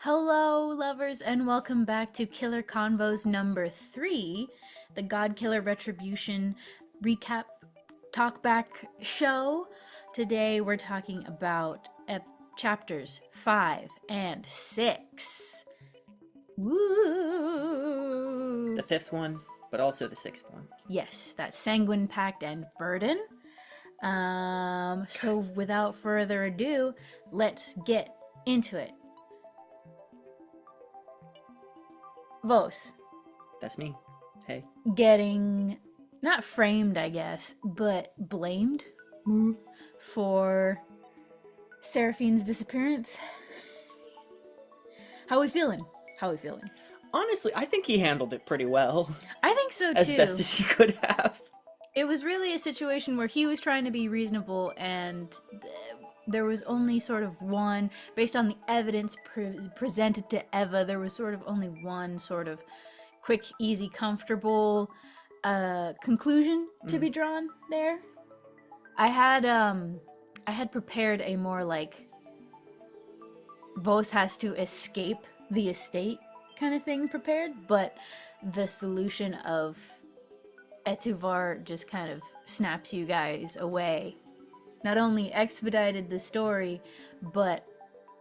Hello, lovers, and welcome back to Killer Convos number 3, the Godkiller Retribution recap talkback show. Today we're talking about chapters 5 and 6. Woo! The fifth one, but also the sixth one. Yes, that's Sanguine Pact and Burden. So without further ado, let's get into it. Vos. That's me. Hey. Getting not framed, I guess, but blamed for Seraphine's disappearance. How we feeling? Honestly, I think he handled it pretty well. I think so too. As best as he could have. It was really a situation where he was trying to be reasonable, and there was only sort of one, based on the evidence presented to Eva, there was sort of only one sort of quick, easy, comfortable conclusion to be drawn there. I had prepared a more like Vos has to escape the estate kind of thing prepared, but the solution of Etsuvar just kind of snaps you guys away. Not only expedited the story, but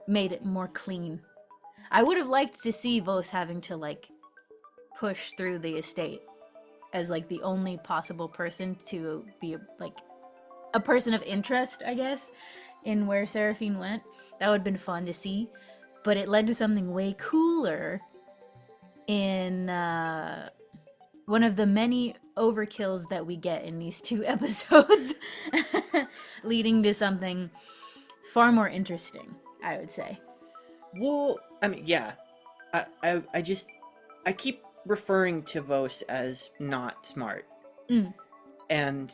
made it more clean. I would have liked to see Vos having to like push through the estate as like the only possible person to be like a person of interest, I guess, in where Seraphine went. That would have been fun to see, but it led to something way cooler in one of the many overkills that we get in these two episodes, leading to something far more interesting, I would say. Well, I mean, yeah. I keep referring to Vos as not smart. And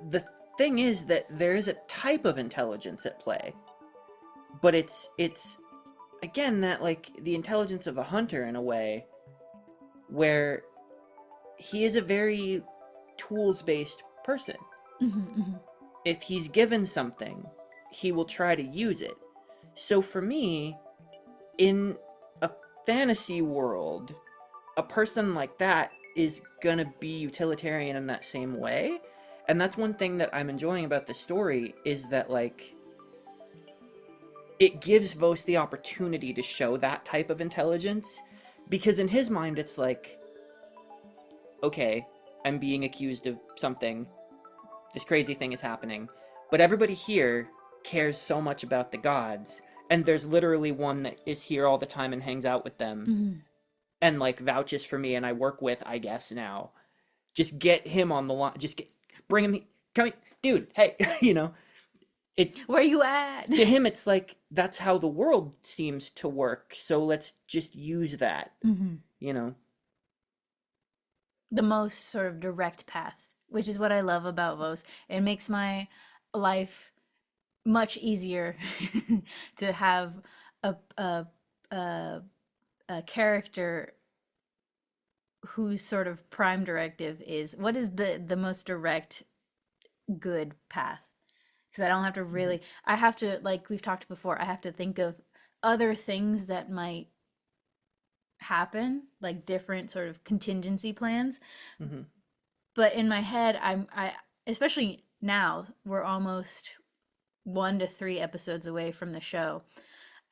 the thing is that there is a type of intelligence at play. But it's again, that like the intelligence of a hunter in a way, where he is a very tools-based person. If he's given something, he will try to use it. So for me, in a fantasy world, a person like that is gonna be utilitarian in that same way. And that's one thing that I'm enjoying about the story, is that like it gives Vos the opportunity to show that type of intelligence, because in his mind it's like, okay, I'm being accused of something, this crazy thing is happening, but everybody here cares so much about the gods, and there's literally one that is here all the time and hangs out with them, and like vouches for me, and I work with, I guess now. Just get him on the line, bring him, come, dude, hey, you know, Where you at? To him it's like, that's how the world seems to work, so let's just use that, you know. The most sort of direct path, which is what I love about Vos. It makes my life much easier to have a character whose sort of prime directive is, what is the most direct good path? Because I don't have to really, I have to, like we've talked before, I have to think of other things that might happen, like different sort of contingency plans. But in my head, I especially now, we're almost 1 to 3 episodes away from the show.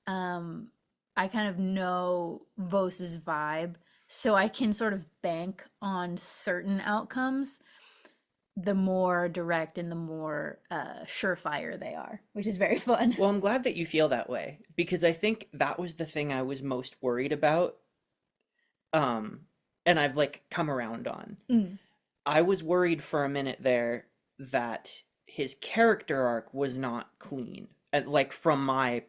I kind of know Vos's vibe, so I can sort of bank on certain outcomes, the more direct and the more surefire they are, which is very fun. Well, I'm glad that you feel that way, because I think that was the thing I was most worried about. And I've like come around on. I was worried for a minute there that his character arc was not clean, like from my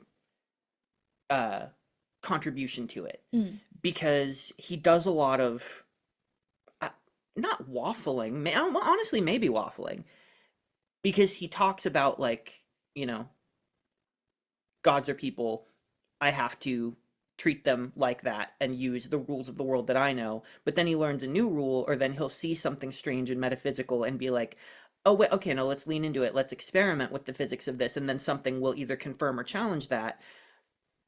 contribution to it, because he does a lot of not waffling, honestly maybe waffling, because he talks about like, you know, gods are people, I have to treat them like that and use the rules of the world that I know. But then he learns a new rule, or then he'll see something strange and metaphysical and be like, oh wait, okay, no, let's lean into it, let's experiment with the physics of this, and then something will either confirm or challenge that.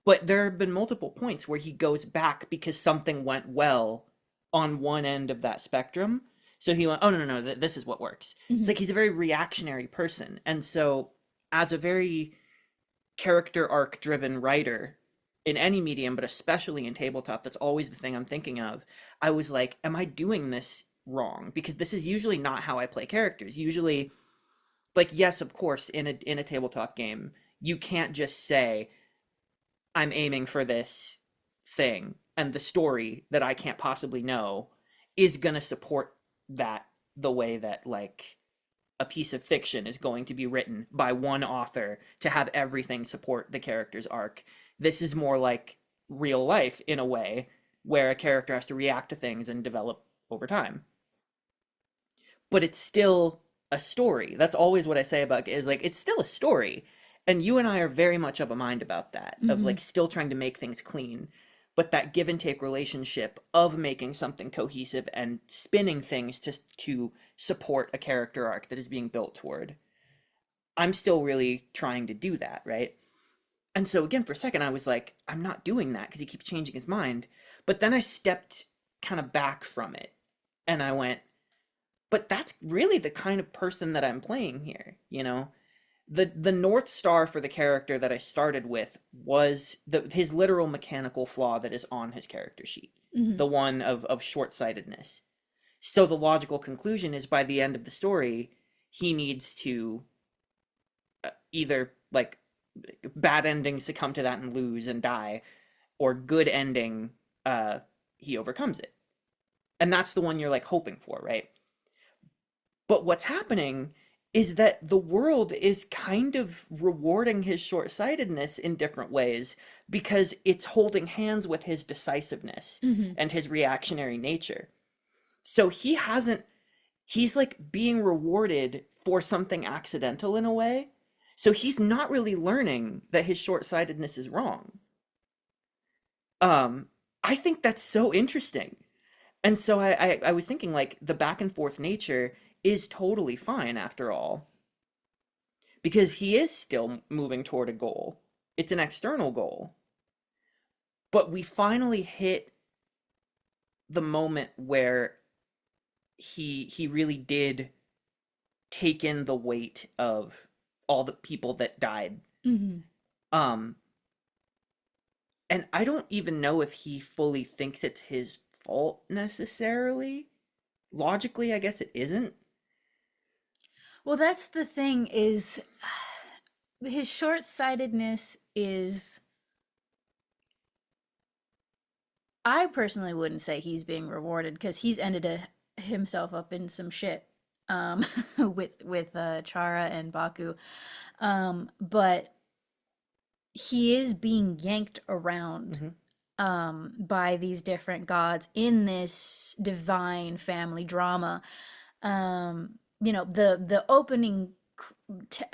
But there have been multiple points where he goes back because something went well on one end of that spectrum. So he went, oh, no, this is what works. It's like he's a very reactionary person. And so, as a very character arc driven writer in any medium, but especially in tabletop, that's always the thing I'm thinking of. I was like, am I doing this wrong? Because this is usually not how I play characters. Usually, like, yes, of course, in a tabletop game, you can't just say, I'm aiming for this thing, and the story that I can't possibly know is going to support that the way that, like, a piece of fiction is going to be written by one author to have everything support the character's arc. This is more like real life in a way, where a character has to react to things and develop over time. But it's still a story. That's always what I say about it, is like, it's still a story. And you and I are very much of a mind about that, of like still trying to make things clean. But that give and take relationship of making something cohesive and spinning things to support a character arc that is being built toward. I'm still really trying to do that, right? And so again, for a second, I was like, I'm not doing that because he keeps changing his mind. But then I stepped kind of back from it. And I went, but that's really the kind of person that I'm playing here, you know? The North Star for the character that I started with was his literal mechanical flaw that is on his character sheet. The one of short-sightedness. So the logical conclusion is, by the end of the story, he needs to either, like, bad ending, succumb to that and lose and die, or good ending, he overcomes it. And that's the one you're, like, hoping for, right? But what's happening is that the world is kind of rewarding his short-sightedness in different ways, because it's holding hands with his decisiveness and his reactionary nature. So he's like being rewarded for something accidental in a way. So he's not really learning that his short-sightedness is wrong. I think that's so interesting. And so I was thinking, like, the back and forth nature is totally fine after all, because he is still moving toward a goal. It's an external goal. But we finally hit the moment where he really did take in the weight of all the people that died. And I don't even know if he fully thinks it's his fault necessarily. Logically, I guess it isn't. Well, that's the thing, is his short-sightedness is, I personally wouldn't say he's being rewarded, because he's ended himself up in some shit with Charra and Baku. But he is being yanked around by these different gods in this divine family drama. You know, the opening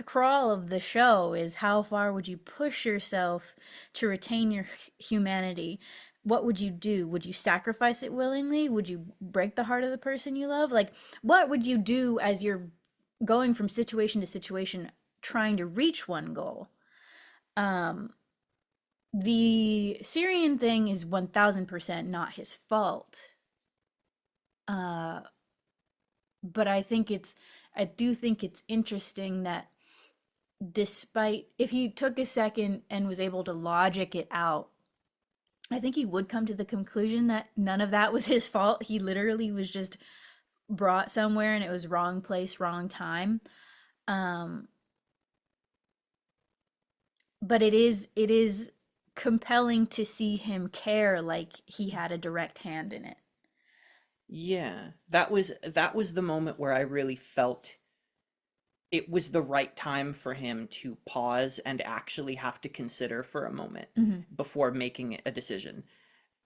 crawl of the show is, how far would you push yourself to retain your humanity? What would you do? Would you sacrifice it willingly? Would you break the heart of the person you love? Like, what would you do as you're going from situation to situation trying to reach one goal? The Syrian thing is 1000% not his fault. But I do think it's interesting that, despite, if he took a second and was able to logic it out, I think he would come to the conclusion that none of that was his fault. He literally was just brought somewhere and it was wrong place, wrong time. But it is compelling to see him care like he had a direct hand in it. Yeah, that was the moment where I really felt it was the right time for him to pause and actually have to consider for a moment before making a decision.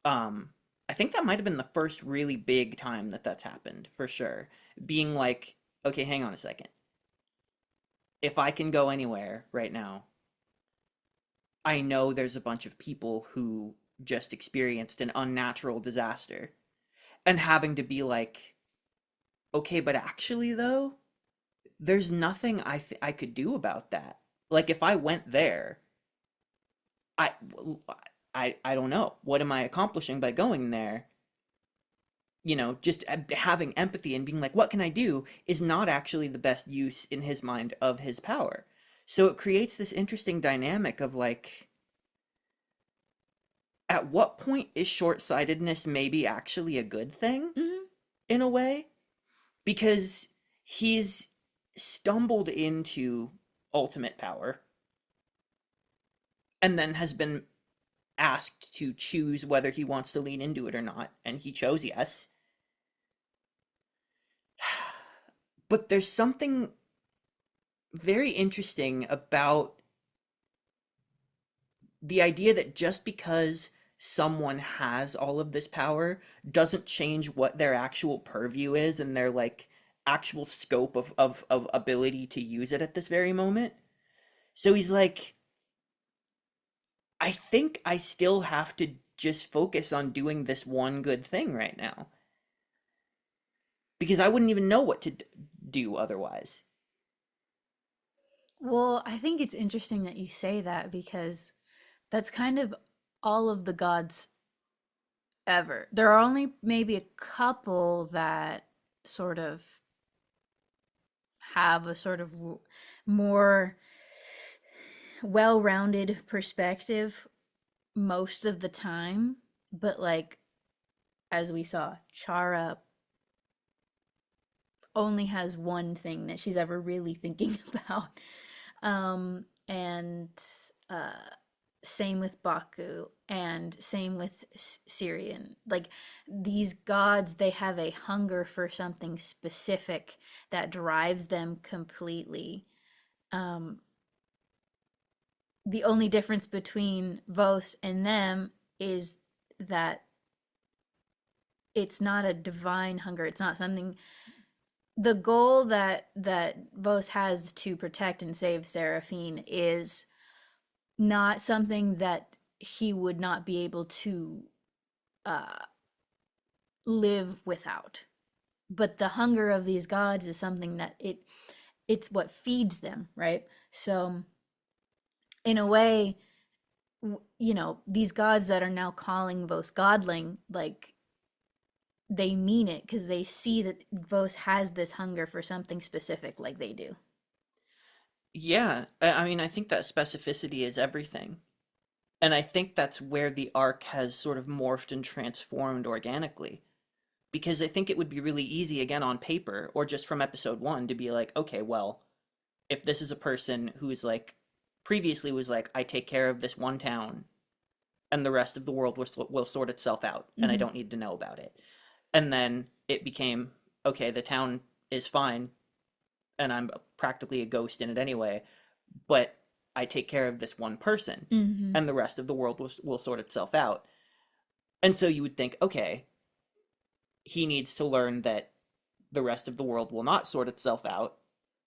I think that might have been the first really big time that that's happened, for sure. Being like, okay, hang on a second. If I can go anywhere right now, I know there's a bunch of people who just experienced an unnatural disaster. And having to be like, okay, but actually though, there's nothing I could do about that. Like, if I went there, I, I don't know. What am I accomplishing by going there? You know, just having empathy and being like, what can I do, is not actually the best use in his mind of his power. So it creates this interesting dynamic of like, at what point is short-sightedness maybe actually a good thing in a way? Because he's stumbled into ultimate power and then has been asked to choose whether he wants to lean into it or not, and he chose yes. But there's something very interesting about the idea that just because someone has all of this power doesn't change what their actual purview is and their like actual scope of ability to use it at this very moment. So he's like, I think I still have to just focus on doing this one good thing right now, because I wouldn't even know what to do otherwise. Well, I think it's interesting that you say that because that's kind of all of the gods ever. There are only maybe a couple that sort of have a sort of more well-rounded perspective most of the time, but like as we saw, Charra only has one thing that she's ever really thinking about. And uh same with Baku and same with Syrian. Like these gods, they have a hunger for something specific that drives them completely. Um, the only difference between Vos and them is that it's not a divine hunger. It's not something. The goal that Vos has to protect and save Seraphine is not something that he would not be able to uh, live without. But the hunger of these gods is something that it's what feeds them, right? So in a way, you know, these gods that are now calling Vos godling, like they mean it because they see that Vos has this hunger for something specific like they do. Yeah, I mean, I think that specificity is everything. And I think that's where the arc has sort of morphed and transformed organically. Because I think it would be really easy, again, on paper, or just from episode one, to be like, okay, well, if this is a person who is like, previously was like, I take care of this one town, and the rest of the world will sort itself out, and I don't need to know about it. And then it became, okay, the town is fine, and I'm practically a ghost in it anyway, but I take care of this one person, Mm-hmm. and the rest of the world will sort itself out. And so you would think, okay, he needs to learn that the rest of the world will not sort itself out.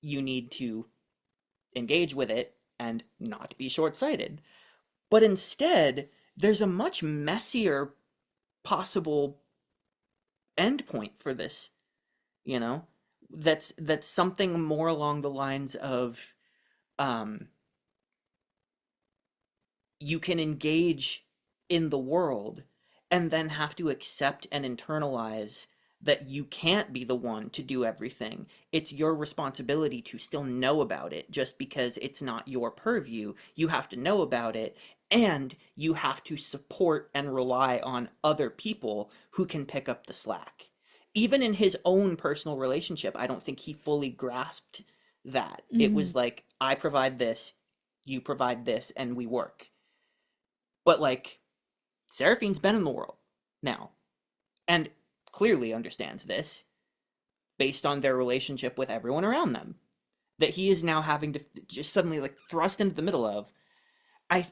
You need to engage with it and not be short-sighted. But instead, there's a much messier possible endpoint for this, you know? That's something more along the lines of um you can engage in the world and then have to accept and internalize that you can't be the one to do everything. It's your responsibility to still know about it. Just because it's not your purview, you have to know about it, and you have to support and rely on other people who can pick up the slack. Even in his own personal relationship, I don't think he fully grasped that. It Mm-hmm. was like, I provide this, you provide this, and we work. But like, Seraphine's been in the world now, and clearly understands this based on their relationship with everyone around them. That he is now having to just suddenly like thrust into the middle of. I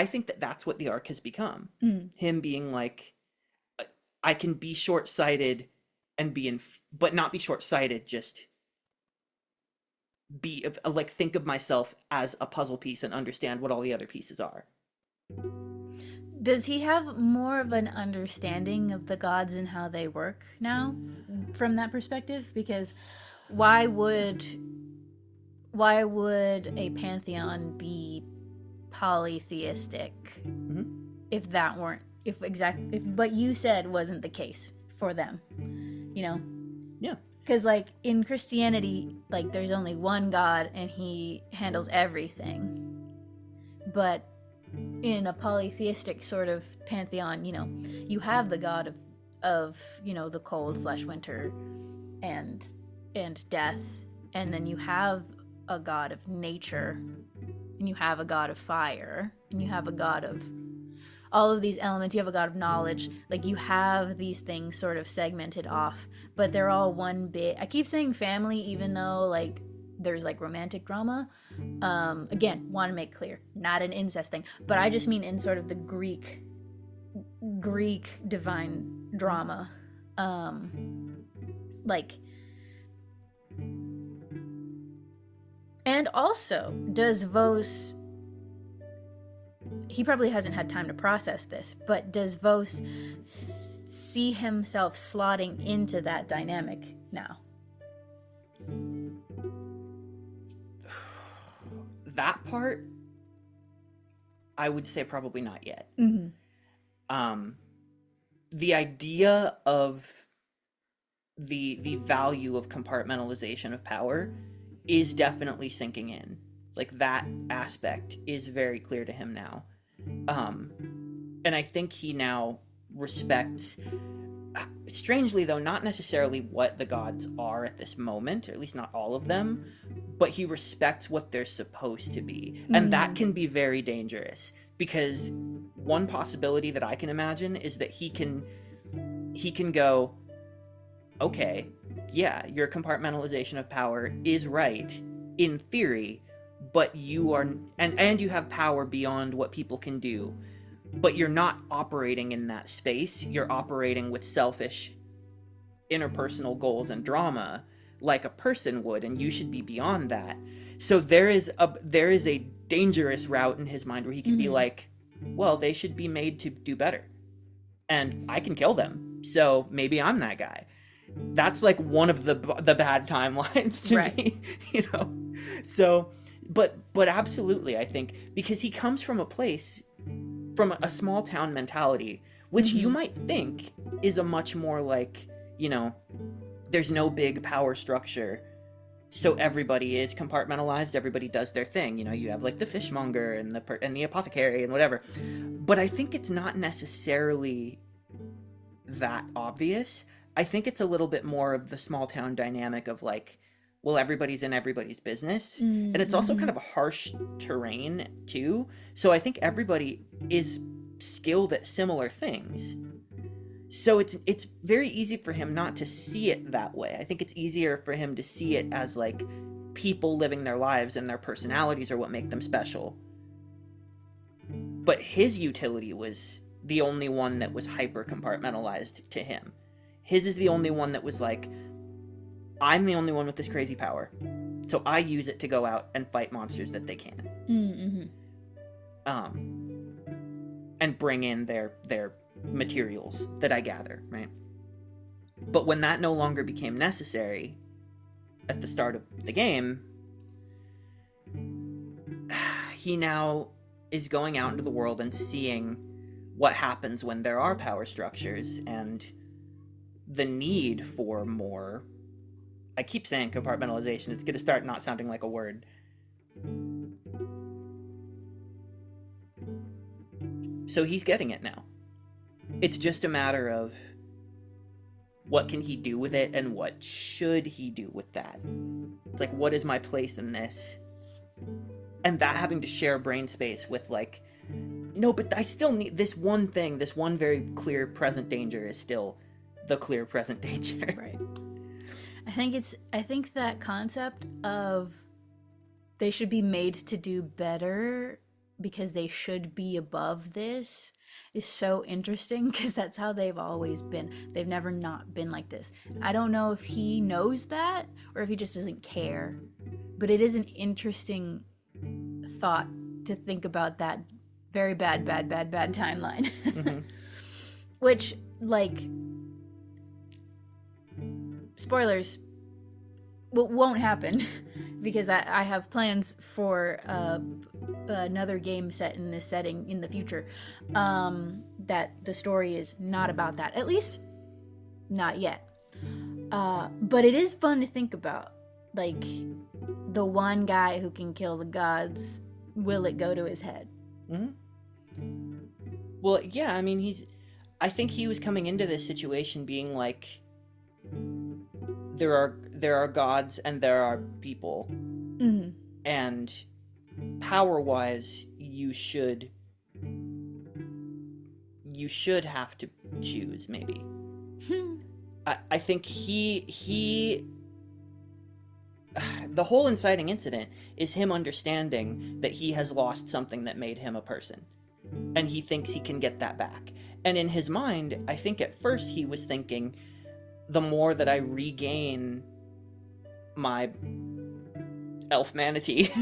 think that that's what the arc has become. Mm. Him being like, I can be short sighted and be in, but not be short sighted. Just be like, think of myself as a puzzle piece and understand what all the other pieces are. Does he have more of an understanding of the gods and how they work now from that perspective? Because why would why would a pantheon be polytheistic. Mm-hmm. If what you said wasn't the case for them, you know? Yeah. Because, like, in Christianity, like, there's only one God and he handles everything. But in a polytheistic sort of pantheon, you know, you have the god of you know, the cold/winter and death, and then you have a god of nature, and you have a god of fire, and you have a god of all of these elements. You have a god of knowledge. Like, you have these things sort of segmented off, but they're all one big. I keep saying family, even though, like, there's, like, romantic drama. Again, want to make clear, not an incest thing, but I just mean in sort of the Greek divine drama. Like, and also, does Vos, he probably hasn't had time to process this, but does Vos see himself slotting into that dynamic now? That part, I would say probably not yet. Mm-hmm. The idea of the value of compartmentalization of power is definitely sinking in. It's like that aspect is very clear to him now. And I think he now respects, strangely though, not necessarily what the gods are at this moment, or at least not all of them, but he respects what they're supposed to be. And that can be very dangerous, because one possibility that I can imagine is that he can go, okay, yeah, your compartmentalization of power is right in theory, but you are, and you have power beyond what people can do, but you're not operating in that space. You're operating with selfish interpersonal goals and drama like a person would, and you should be beyond that. So there is a dangerous route in his mind where he can be like, well, they should be made to do better, and I can kill them, so maybe I'm that guy. That's like one of the bad timelines to me, you know. So, but absolutely, I think, because he comes from a place, from a small town mentality, which you might think is a much more like, you know, there's no big power structure, so everybody is compartmentalized, everybody does their thing, you know, you have like the fishmonger and the apothecary and whatever. But I think it's not necessarily that obvious. I think it's a little bit more of the small town dynamic of like, well, everybody's in everybody's business. And it's also kind of a harsh terrain too. So I think everybody is skilled at similar things. So it's very easy for him not to see it that way. I think it's easier for him to see it as like people living their lives and their personalities are what make them special. But his utility was the only one that was hyper compartmentalized to him. His is the only one that was like, I'm the only one with this crazy power, so I use it to go out and fight monsters that they can. And bring in their materials that I gather, right? But when that no longer became necessary at the start of the game, he now is going out into the world and seeing what happens when there are power structures and the need for more. I keep saying compartmentalization. It's going to start not sounding like a word. So he's getting it now. It's just a matter of what can he do with it and what should he do with that. It's like, what is my place in this? And that having to share brain space with like, no, but I still need this one thing, this one very clear present danger is still the clear present danger. Right. I think that concept of they should be made to do better because they should be above this is so interesting, because that's how they've always been. They've never not been like this. I don't know if he knows that or if he just doesn't care, but it is an interesting thought to think about that very bad timeline. Which, like, spoilers, well, won't happen because I have plans for another game set in this setting in the future. That the story is not about that, at least not yet. But it is fun to think about, like, the one guy who can kill the gods. Will it go to his head? Mm-hmm. Well, yeah, I mean, I think he was coming into this situation being like, there are gods and there are people, Mm-hmm. and power-wise, you should have to choose, maybe. I think he the whole inciting incident is him understanding that he has lost something that made him a person, and he thinks he can get that back. And in his mind, I think at first he was thinking, the more that I regain my elf manatee,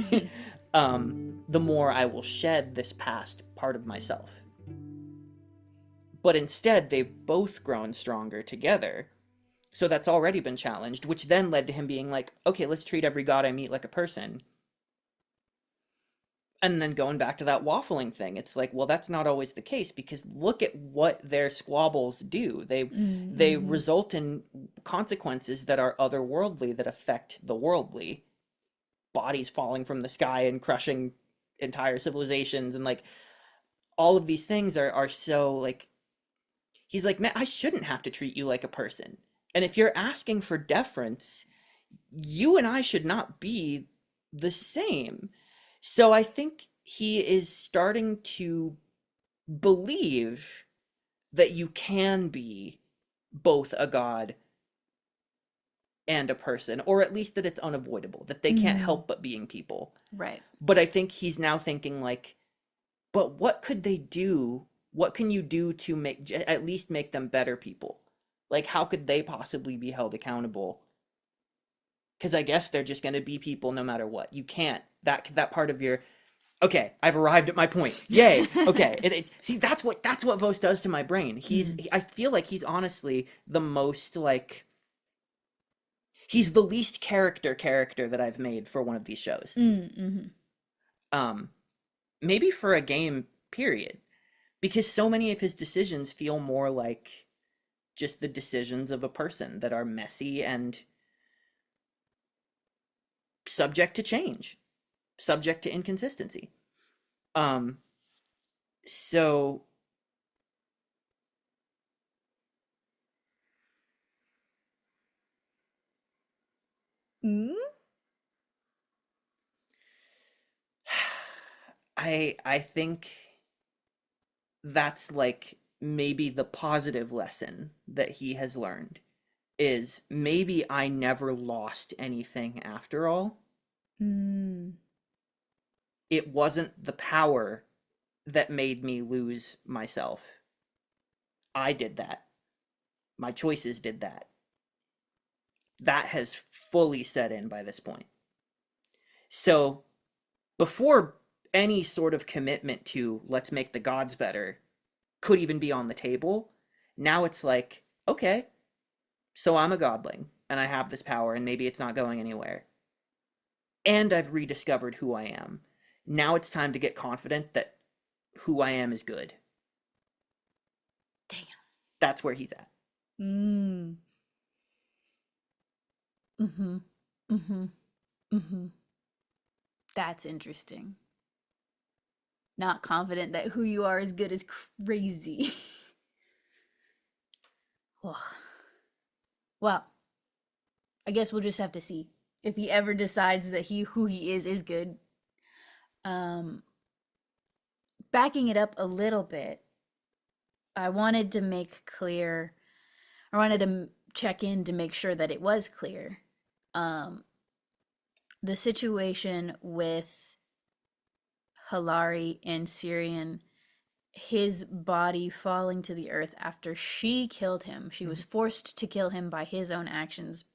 the more I will shed this past part of myself. But instead, they've both grown stronger together. So that's already been challenged, which then led to him being like, okay, let's treat every god I meet like a person. And then going back to that waffling thing, it's like, well, that's not always the case, because look at what their squabbles do. They result in consequences that are otherworldly, that affect the worldly. Bodies falling from the sky and crushing entire civilizations, and like all of these things are so like, he's like, man, I shouldn't have to treat you like a person. And if you're asking for deference, you and I should not be the same. So I think he is starting to believe that you can be both a god and a person, or at least that it's unavoidable, that they can't help but being people. Right. But I think he's now thinking like, but what could they do? What can you do to at least make them better people? Like, how could they possibly be held accountable? Because I guess they're just going to be people no matter what. You can't, that part of your, okay, I've arrived at my point. Yay. Okay. See, that's what Vos does to my brain. I feel like he's honestly the most like, he's the least character that I've made for one of these shows. Maybe for a game, period. Because so many of his decisions feel more like just the decisions of a person that are messy and subject to change, subject to inconsistency. So I think that's like maybe the positive lesson that he has learned, is maybe I never lost anything after all. It wasn't the power that made me lose myself. I did that. My choices did that. That has fully set in by this point. So before any sort of commitment to let's make the gods better could even be on the table, now it's like, okay, so I'm a godling and I have this power and maybe it's not going anywhere. And I've rediscovered who I am. Now it's time to get confident that who I am is good. Damn. That's where he's at. That's interesting. Not confident that who you are is good is crazy. Well, I guess we'll just have to see if he ever decides that who he is good. Backing it up a little bit, I wanted to check in to make sure that it was clear. The situation with Hilari and Syrian, his body falling to the earth after she killed him. She was forced to kill him by his own actions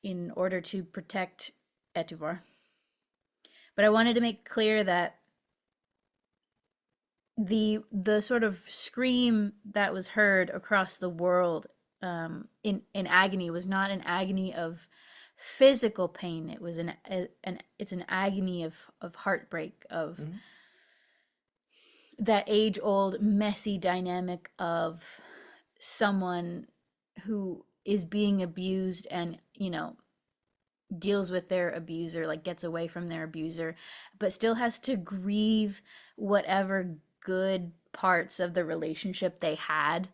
in order to protect Etivar. But I wanted to make clear that the sort of scream that was heard across the world in agony was not an agony of physical pain. It was it's an agony of heartbreak, of Mm-hmm. that age-old messy dynamic of someone who is being abused and, deals with their abuser, like gets away from their abuser, but still has to grieve whatever good parts of the relationship they had,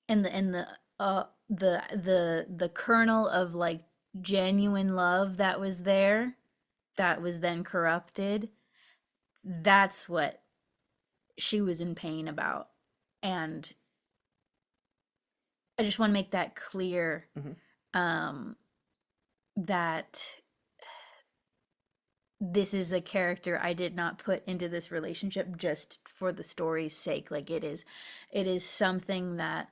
and the kernel of like genuine love that was there, that was then corrupted. That's what she was in pain about. And I just want to make that clear, Mm-hmm. that this is a character I did not put into this relationship just for the story's sake. Like, it is something that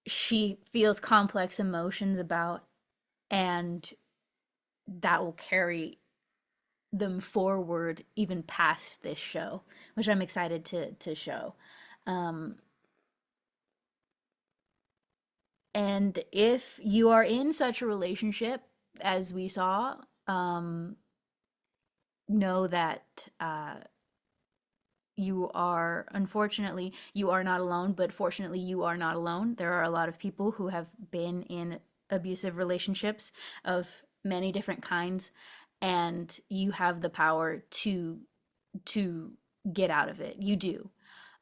she feels complex emotions about, and that will carry them forward even past this show, which I'm excited to show. Um, and if you are in such a relationship as we saw, know that unfortunately, you are not alone, but fortunately, you are not alone. There are a lot of people who have been in abusive relationships of many different kinds, and you have the power to get out of it. You do.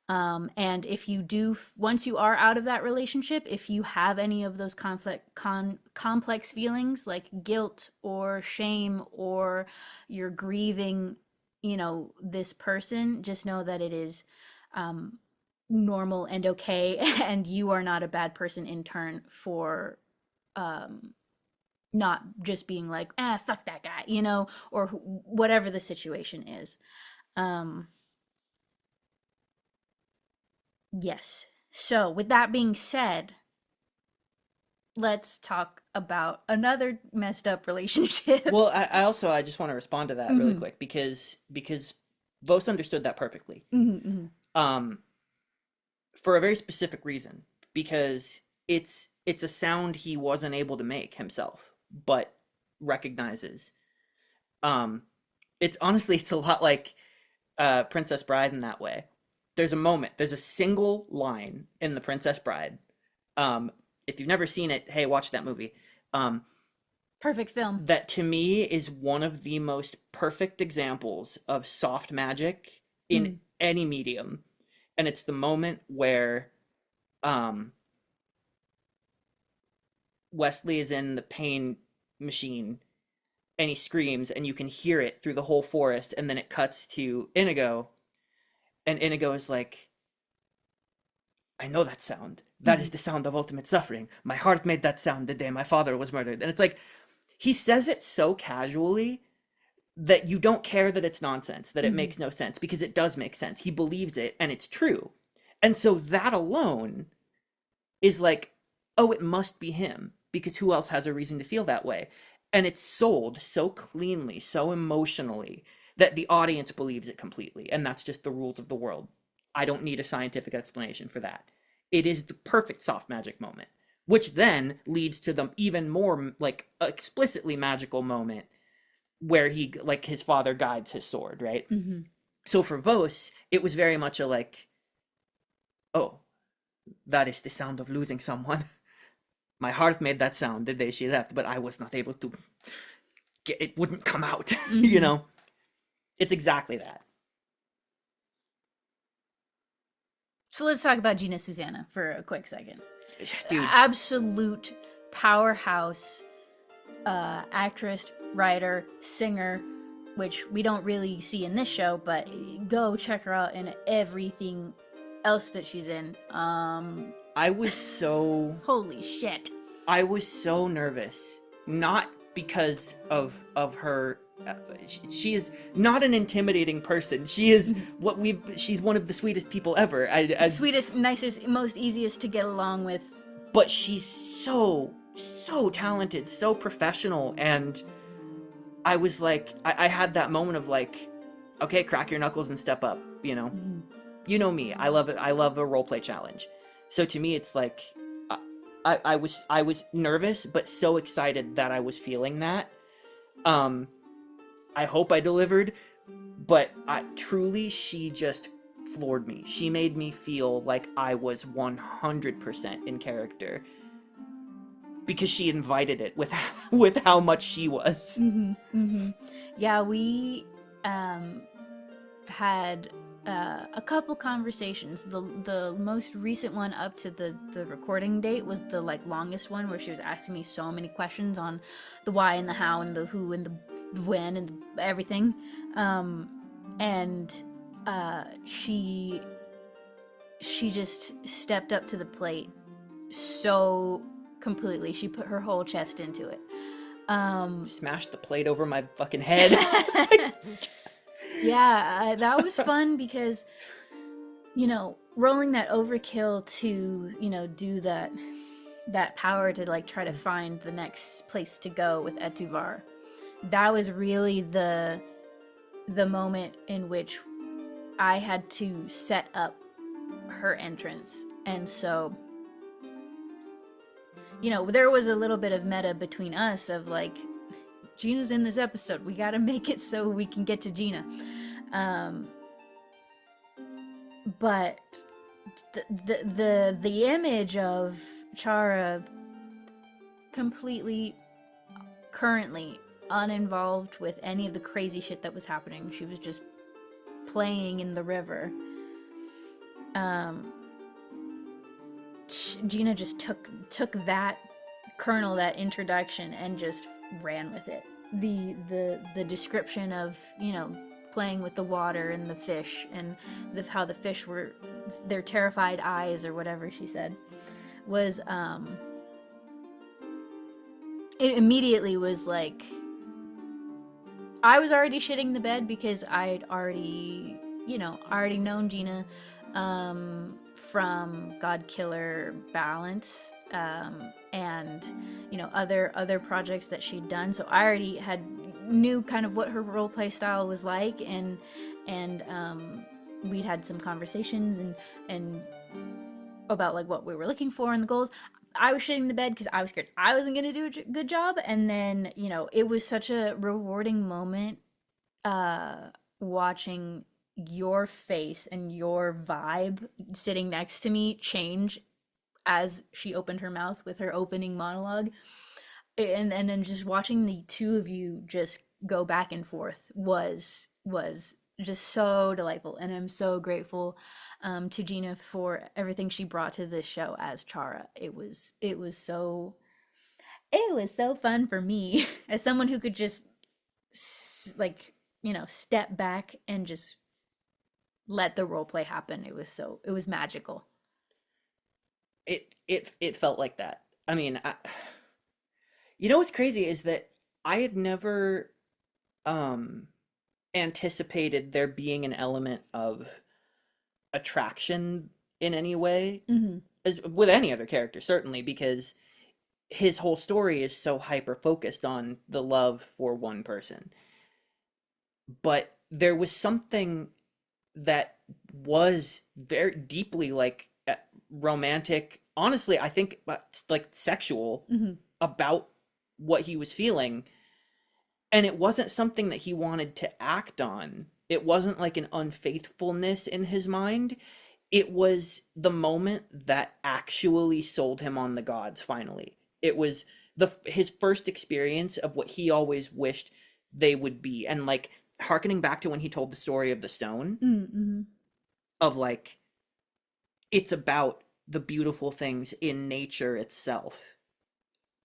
And if you do, once you are out of that relationship, if you have any of those complex feelings like guilt or shame, or you're grieving, this person, just know that it is normal and okay, and you are not a bad person in turn for not just being like, fuck that guy, or whatever the situation is. Um, Yes. So, with that being said, let's talk about another messed up relationship. Well, I just want to respond to that really Mm-hmm. quick because Vos understood that perfectly. Mm-hmm. Um, for a very specific reason, because it's a sound he wasn't able to make himself, but recognizes. Um, it's honestly it's a lot like Princess Bride in that way. There's a single line in The Princess Bride. Um, if you've never seen it, hey, watch that movie. Um, Perfect film. that to me is one of the most perfect examples of soft magic in Mm. any medium. And it's the moment where um, Wesley is in the pain machine and he screams, and you can hear it through the whole forest. And then it cuts to Inigo, and Inigo is like, I know that sound. That Mm-hmm. is the sound of ultimate suffering. My heart made that sound the day my father was murdered. And it's like, he says it so casually that you don't care that it's nonsense, that it Mm-hmm. makes no sense, because it does make sense. He believes it and it's true. And so that alone is like, oh, it must be him, because who else has a reason to feel that way? And it's sold so cleanly, so emotionally, that the audience believes it completely. And that's just the rules of the world. I don't need a scientific explanation for that. It is the perfect soft magic moment, which then leads to the even more like explicitly magical moment where he, like, his father guides his sword, right? Mm-hmm. So for Vos, it was very much a like, oh, that is the sound of losing someone. My heart made that sound the day she left, but I was not able to get it, wouldn't come out. You Mm-hmm. know? It's exactly that. So let's talk about Gina Susanna for a quick second. Dude. Absolute powerhouse actress, writer, singer, which we don't really see in this show, but go check her out in everything else that she's in. I was so Holy shit. I was so nervous, not because of her. She is not an intimidating person. She is she's one of the sweetest people ever. Sweetest, nicest, most easiest to get along with. But she's so talented, so professional, and I was like, I had that moment of like, okay, crack your knuckles and step up. You know me. I love it. I love a role play challenge. So to me, it's like, I was nervous, but so excited that I was feeling that. I hope I delivered, but truly, she just floored me. She made me feel like I was 100% in character. Because she invited it with how much she was. Yeah, we had a couple conversations. The most recent one up to the recording date was the like longest one, where she was asking me so many questions on the why and the how and the who and the when and everything. And she just stepped up to the plate so completely. She put her whole chest into it. Smashed the plate over my fucking head. Yeah, that was fun because, you know, rolling that overkill to, you know, do that power to like try to find the next place to go with Etuvar. That was really the moment in which I had to set up her entrance. And so, you know, there was a little bit of meta between us of like, Gina's in this episode, we gotta make it so we can get to Gina. But the image of Charra completely currently uninvolved with any of the crazy shit that was happening. She was just playing in the river. Gina just took that kernel, that introduction, and just ran with it. The description of, you know, playing with the water and the fish, and how the fish were their terrified eyes, or whatever she said, was it immediately was like, I was already shitting the bed because I'd already known Gina from Godkiller Balance, and, you know, other projects that she'd done. So I already knew kind of what her roleplay style was like, and we'd had some conversations and about like what we were looking for and the goals. I was shitting the bed because I was scared I wasn't gonna do a good job, and then, you know, it was such a rewarding moment watching your face and your vibe sitting next to me change as she opened her mouth with her opening monologue, and then just watching the two of you just go back and forth was just so delightful. And I'm so grateful to Gina for everything she brought to this show as Charra. It was so fun for me as someone who could just like, you know, step back and just let the role play happen. It was magical. It felt like that. I mean, you know what's crazy is that I had never anticipated there being an element of attraction in any way, as with any other character, certainly, because his whole story is so hyper focused on the love for one person. But there was something that was very deeply like romantic, honestly, I think, like sexual, about what he was feeling. And it wasn't something that he wanted to act on. It wasn't like an unfaithfulness in his mind. It was the moment that actually sold him on the gods, finally. It was his first experience of what he always wished they would be. And like, hearkening back to when he told the story of the stone, of like, it's about the beautiful things in nature itself,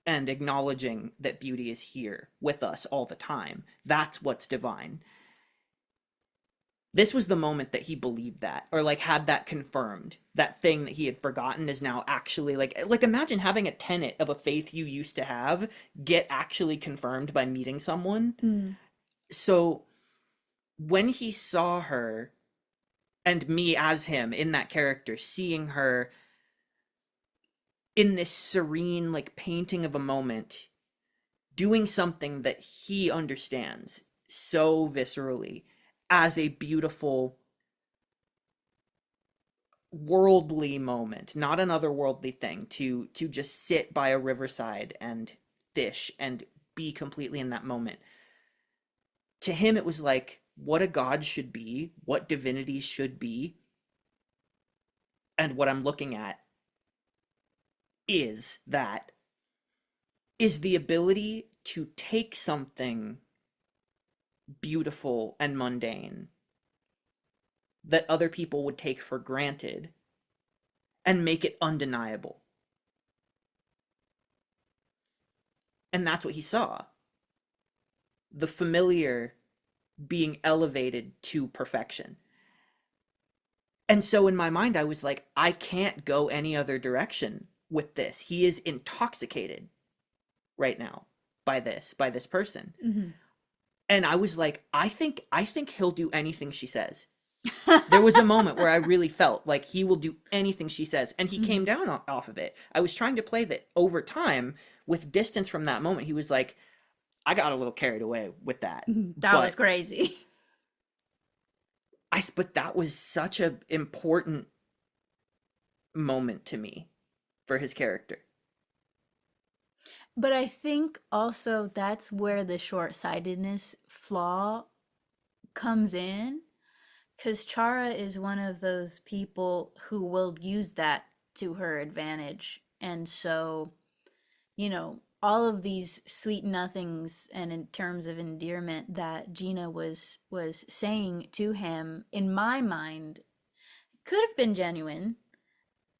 and acknowledging that beauty is here with us all the time. That's what's divine. This was the moment that he believed that, or like had that confirmed. That thing that he had forgotten is now actually like imagine having a tenet of a faith you used to have get actually confirmed by meeting someone. So when he saw her, and me as him in that character, seeing her in this serene like painting of a moment, doing something that he understands so viscerally as a beautiful worldly moment, not an otherworldly thing, to just sit by a riverside and fish and be completely in that moment. To him, it was like what a god should be, what divinities should be, and what I'm looking at is that is the ability to take something beautiful and mundane that other people would take for granted and make it undeniable. And that's what he saw. The familiar being elevated to perfection. And so in my mind, I was like, I can't go any other direction with this. He is intoxicated right now by this person. Mm-hmm. And I was like, I think he'll do anything she says. There was a moment where I really felt like he will do anything she says, and he came down off of it. I was trying to play that over time with distance from that moment. He was like, I got a little carried away with that. That was crazy. But that was such an important moment to me for his character. But I think also that's where the short-sightedness flaw comes in. Because Charra is one of those people who will use that to her advantage. And so, you know, all of these sweet nothings and in terms of endearment that Gina was saying to him, in my mind, could have been genuine.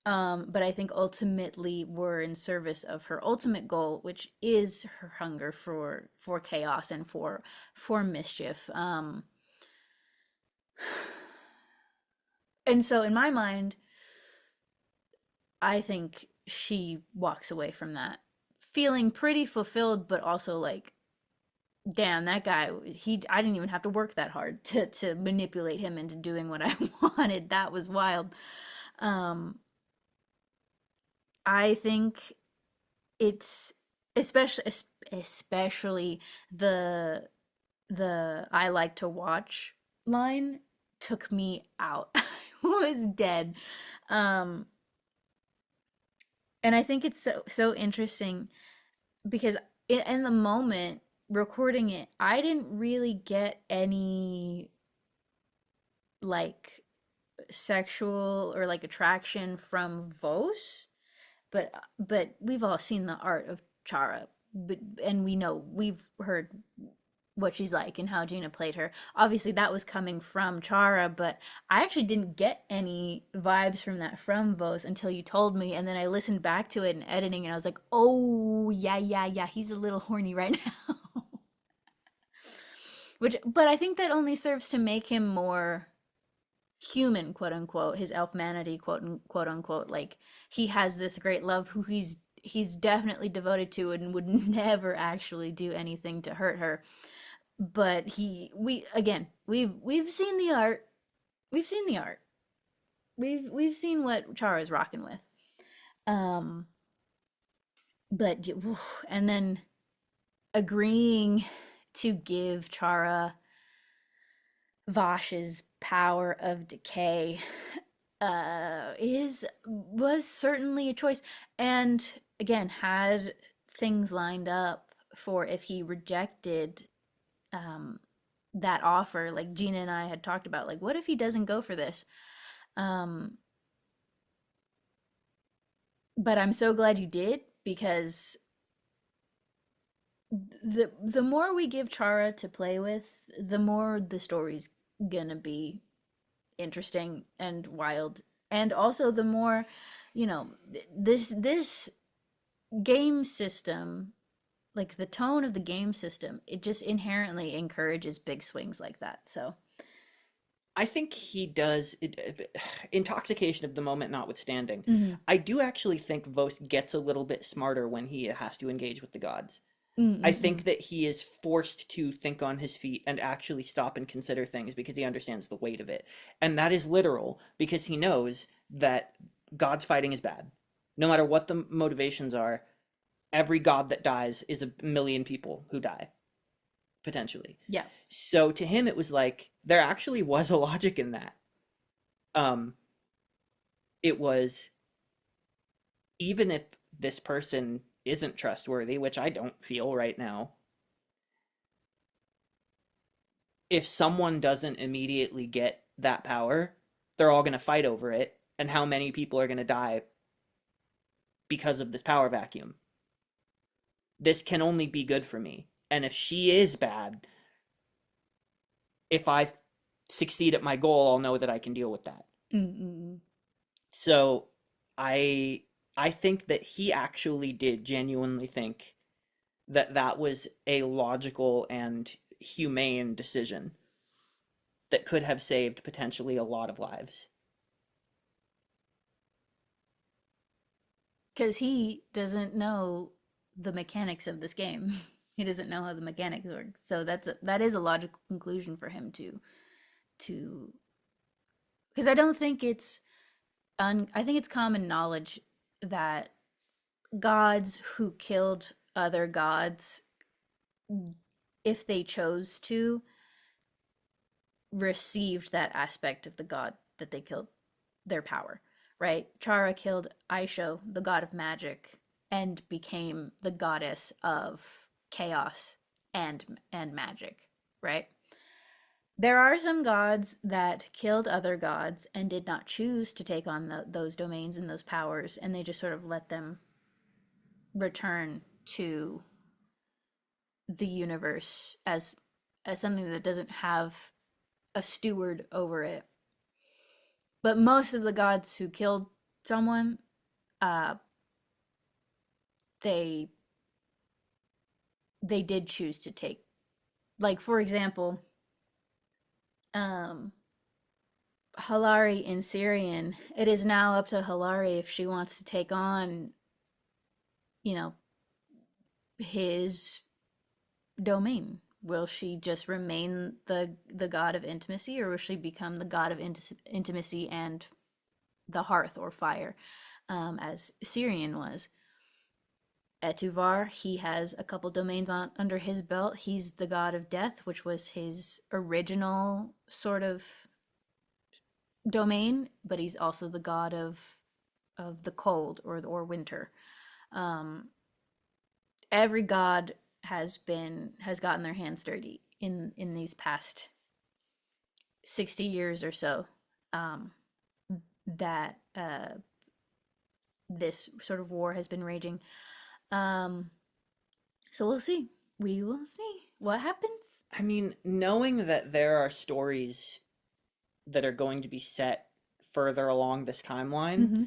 But I think ultimately were in service of her ultimate goal, which is her hunger for chaos and for mischief. And so in my mind, I think she walks away from that feeling pretty fulfilled, but also like, damn, that guy, I didn't even have to work that hard to manipulate him into doing what I wanted. That was wild. I think it's especially the I like to watch line took me out. I was dead. And I think it's so interesting because in the moment recording it, I didn't really get any like sexual or like attraction from Vos, but we've all seen the art of Charra, and we've heard what she's like and how Gina played her. Obviously, that was coming from Charra, but I actually didn't get any vibes from that from Vos until you told me, and then I listened back to it in editing, and I was like, oh, yeah, he's a little horny right now. But I think that only serves to make him more human, quote unquote, his elfmanity, quote unquote. Like, he has this great love who he's definitely devoted to and would never actually do anything to hurt her. But we've seen the art. We've seen the art. We've seen what Charra's rocking with. But and then agreeing to give Charra Vash's power of decay was certainly a choice, and again had things lined up for if he rejected that offer, like Gina and I had talked about, like what if he doesn't go for this. But I'm so glad you did, because the more we give Charra to play with, the more the story's gonna be interesting and wild, and also the more, this game system, like the tone of the game system, it just inherently encourages big swings like that. So I think he does intoxication of the moment notwithstanding. mm-hmm. I do actually think Vos gets a little bit smarter when he has to engage with the gods. Mm-hmm. I think that he is forced to think on his feet and actually stop and consider things because he understands the weight of it. And that is literal, because he knows that gods fighting is bad. No matter what the motivations are, every god that dies is a million people who die, potentially. Yeah. So to him, it was like, there actually was a logic in that. It was, even if this person isn't trustworthy, which I don't feel right now, if someone doesn't immediately get that power, they're all going to fight over it. And how many people are going to die because of this power vacuum? This can only be good for me. And if she is bad, if I succeed at my goal, I'll know that I can deal with that. Mm-mm. So I I think that he actually did genuinely think that that was a logical and humane decision that could have saved potentially a lot of lives. Because he doesn't know the mechanics of this game. He doesn't know how the mechanics work. So that is a logical conclusion for him to because I don't think it's I think it's common knowledge that gods who killed other gods, if they chose to, received that aspect of the god that they killed, their power, right? Charra killed Aisho, the god of magic, and became the goddess of chaos and magic, right? There are some gods that killed other gods and did not choose to take on those domains and those powers, and they just sort of let them return to the universe as something that doesn't have a steward over it. But most of the gods who killed someone, uh, they they did choose to take, like for example, um, Hilari in Syrian. It is now up to Hilari if she wants to take on, you know, his domain. Will she just remain the god of intimacy, or will she become the god of intimacy and the hearth or fire, as Syrian was? Etuvar, he has a couple domains under his belt. He's the god of death, which was his original sort of domain, but he's also the god of the cold or winter. Um, every god has gotten their hands dirty in these past 60 years or so, that this sort of war has been raging. Um, so we'll see. We will see what happens. I mean, knowing that there are stories that are going to be set further along this timeline, Mm-hmm.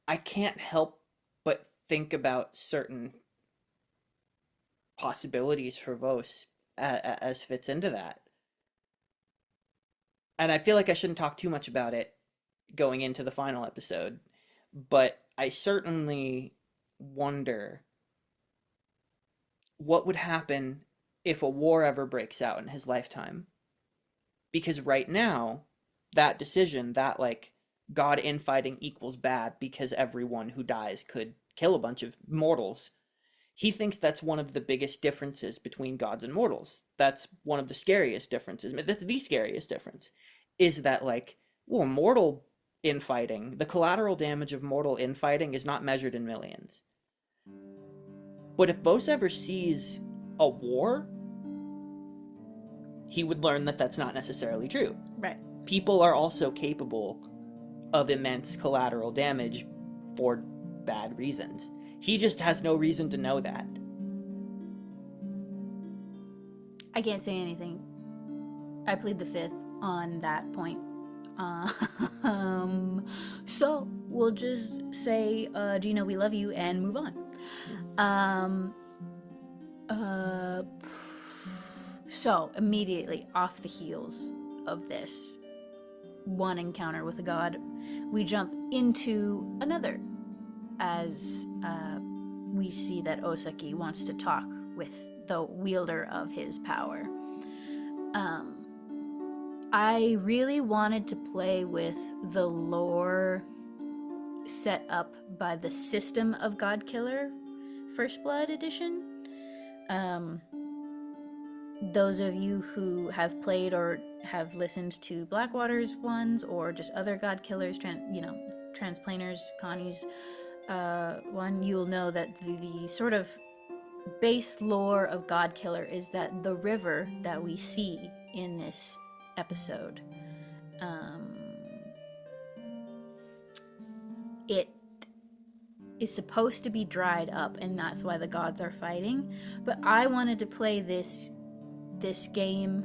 I can't help but think about certain possibilities for Vos as fits into that. And I feel like I shouldn't talk too much about it going into the final episode, but I certainly wonder what would happen if a war ever breaks out in his lifetime. Because right now, that decision, that like God infighting equals bad because everyone who dies could kill a bunch of mortals, he thinks that's one of the biggest differences between gods and mortals. That's one of the scariest differences. That's the scariest difference, is that like, well, mortal infighting, the collateral damage of mortal infighting is not measured in millions. But if Bose ever sees a war, he would learn that that's not necessarily true. Right. People are also capable of immense collateral damage for bad reasons. He just has no reason to know that. I can't say anything. I plead the fifth on that point. So we'll just say, Gina, we love you, and move on. So immediately off the heels of this one encounter with a god, we jump into another, as we see that Osaki wants to talk with the wielder of his power. I really wanted to play with the lore set up by the system of Godkiller First Blood Edition. Those of you who have played or have listened to Blackwater's ones, or just other God Killers, Transplanters, Connie's one, you'll know that the sort of base lore of Godkiller is that the river that we see in this episode, it is supposed to be dried up, and that's why the gods are fighting. But I wanted to play this game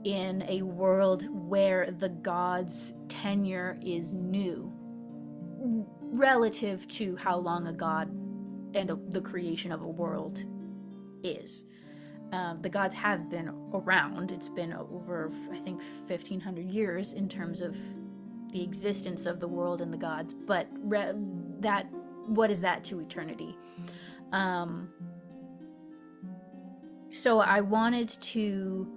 in a world where the gods' tenure is new relative to how long a god and the creation of a world is. The gods have been around. It's been over, I think, 1,500 years in terms of the existence of the world and the gods, but what is that to eternity? So I wanted to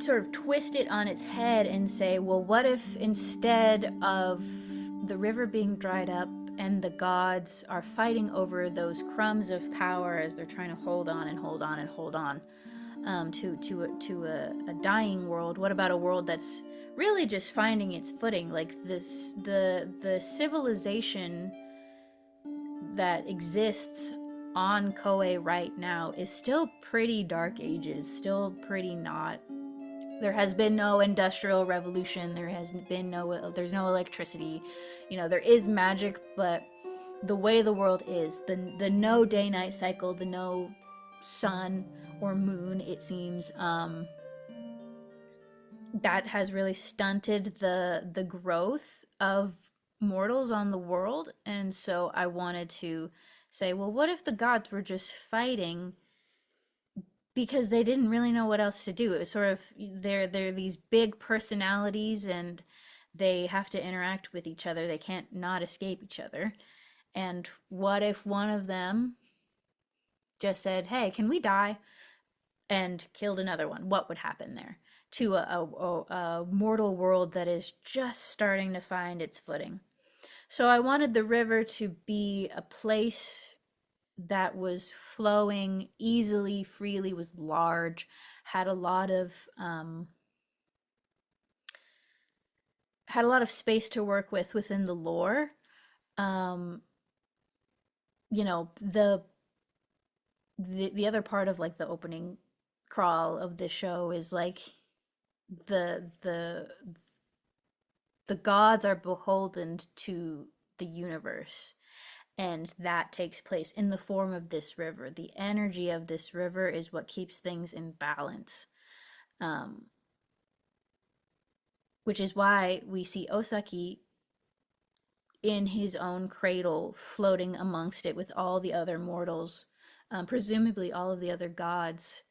sort of twist it on its head and say, well, what if instead of the river being dried up and the gods are fighting over those crumbs of power as they're trying to hold on and hold on and hold on to a dying world? What about a world that's really just finding its footing? Like this, the civilization that exists on Koei right now is still pretty Dark Ages, still pretty not. There has been no industrial revolution. There's no electricity. You know, there is magic, but the way the world is, the no day-night cycle, the no sun or moon, it seems, that has really stunted the growth of mortals on the world. And so I wanted to say, well, what if the gods were just fighting because they didn't really know what else to do? It was sort of, they're these big personalities and they have to interact with each other. They can't not escape each other. And what if one of them just said, hey, can we die? And killed another one? What would happen there to a mortal world that is just starting to find its footing? So I wanted the river to be a place that was flowing easily, freely, was large, had a lot of space to work with within the lore. You know, the other part of like the opening crawl of this show is like the gods are beholden to the universe, and that takes place in the form of this river. The energy of this river is what keeps things in balance, which is why we see Osaki in his own cradle floating amongst it with all the other mortals, presumably all of the other gods,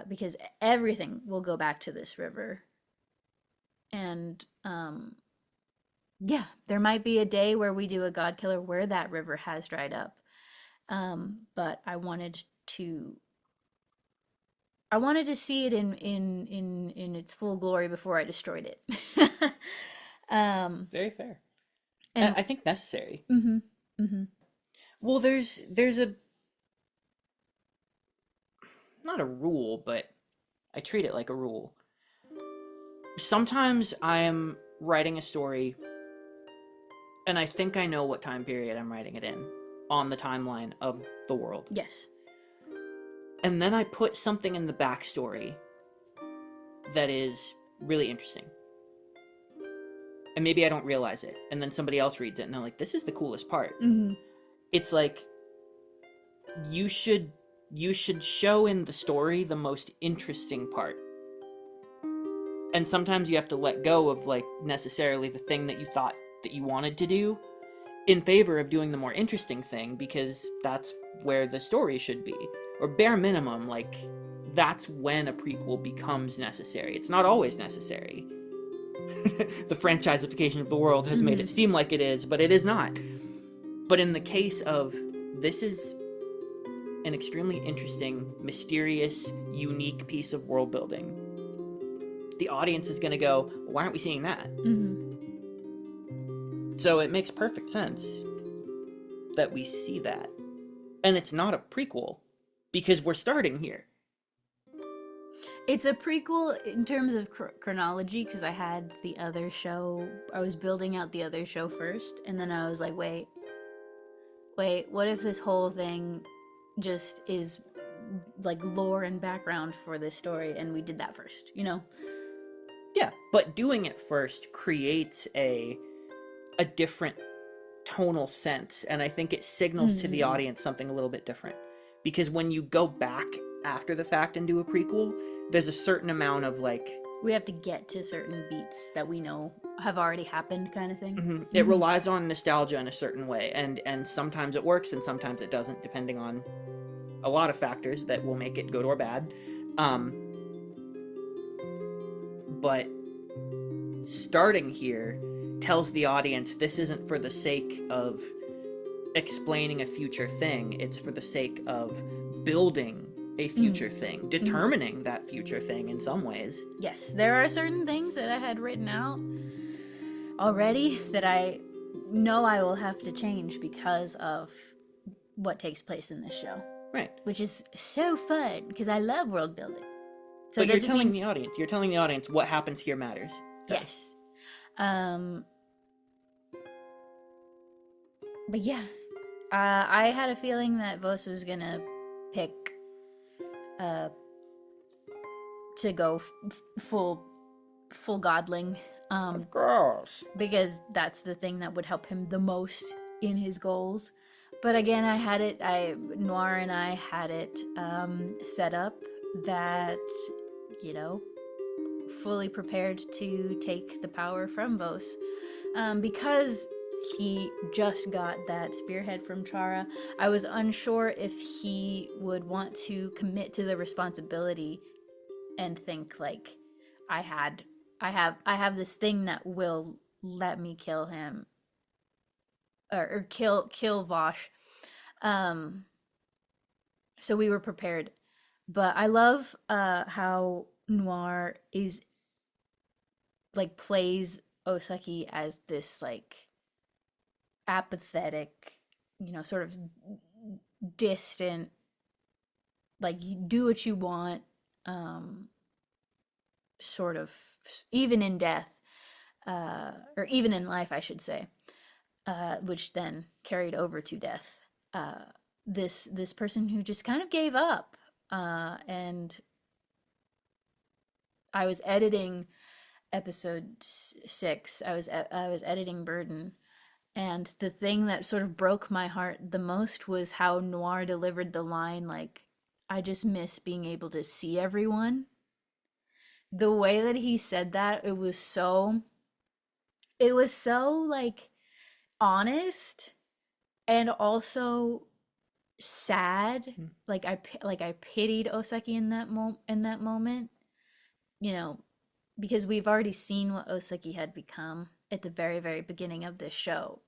because everything will go back to this river. And yeah, there might be a day where we do a Godkiller where that river has dried up, but I wanted to see it in its full glory before I destroyed it. Very fair, and I think necessary. Mm-hmm, mm-hmm. Well, there's a, not a rule, but I treat it like a rule. Sometimes I am writing a story and I think I know what time period I'm writing it in on the timeline of the world. Yes. And then I put something in the backstory that is really interesting. And maybe I don't realize it. And then somebody else reads it and they're like, this is the coolest part. Mm-hmm. It's like, you should show in the story the most interesting part. And sometimes you have to let go of, like, necessarily the thing that you thought that you wanted to do in favor of doing the more interesting thing, because that's where the story should be. Or bare minimum, like, that's when a prequel becomes necessary. It's not always necessary. The franchisification of the world has made it seem like it is, but it is not. But in the case of, this is an extremely interesting, mysterious, unique piece of world building, the audience is going to go, why aren't we seeing that? Mm-hmm. So it makes perfect sense that we see that. And it's not a prequel, because we're starting here. It's a prequel in terms of chronology, because I had the other show. I was building out the other show first, and then I was like, wait, what if this whole thing just is like lore and background for this story, and we did that first, you know? Yeah, but doing it first creates a different tonal sense, and I think it signals to the audience something a little bit different. Because when you go back after the fact and do a prequel, there's a certain amount of like... We have to get to certain beats that we know have already happened, kind of thing. It relies on nostalgia in a certain way, and sometimes it works and sometimes it doesn't, depending on a lot of factors that will make it good or bad. But starting here tells the audience this isn't for the sake of explaining a future thing, it's for the sake of building a future thing, determining that future thing in some ways. Yes, there are certain things that I had written out already that I know I will have to change because of what takes place in this show. Right. Which is so fun, because I love world building. So but you're telling the audience what happens here matters. So. Yes. But yeah, I had a feeling that Vos was gonna pick to go full godling. Of course. Because that's the thing that would help him the most in his goals. But again, Noir and I had it set up that, you know, fully prepared to take the power from Vos. Because he just got that spearhead from Charra, I was unsure if he would want to commit to the responsibility and think like, I have this thing that will let me kill him, or kill Vosh. So we were prepared. But I love how Noir is like plays Osaki as this like apathetic, you know, sort of distant, like you do what you want, sort of, even in death, or even in life, I should say, which then carried over to death. This person who just kind of gave up, and I was editing episode 6. I was editing Burden, and the thing that sort of broke my heart the most was how Noir delivered the line, like, I just miss being able to see everyone. The way that he said that, it was so like honest and also sad. Like I pitied Osaki in that moment, you know, because we've already seen what Osaki had become at the very, very beginning of this show,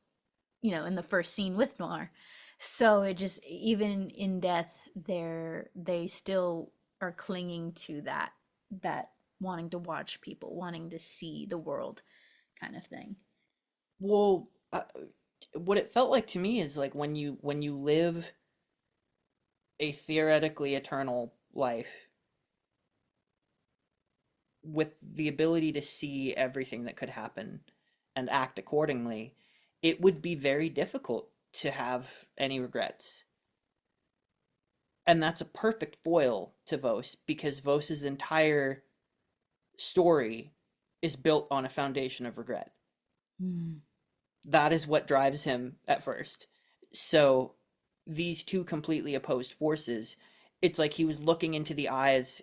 you know, in the first scene with Noir. So it just, even in death, they still are clinging to that wanting to watch people, wanting to see the world kind of thing. Well, what it felt like to me is like when you live a theoretically eternal life with the ability to see everything that could happen and act accordingly, it would be very difficult to have any regrets. And that's a perfect foil to Vos, because Vos's entire story is built on a foundation of regret. That is what drives him at first. So these two completely opposed forces, it's like he was looking into the eyes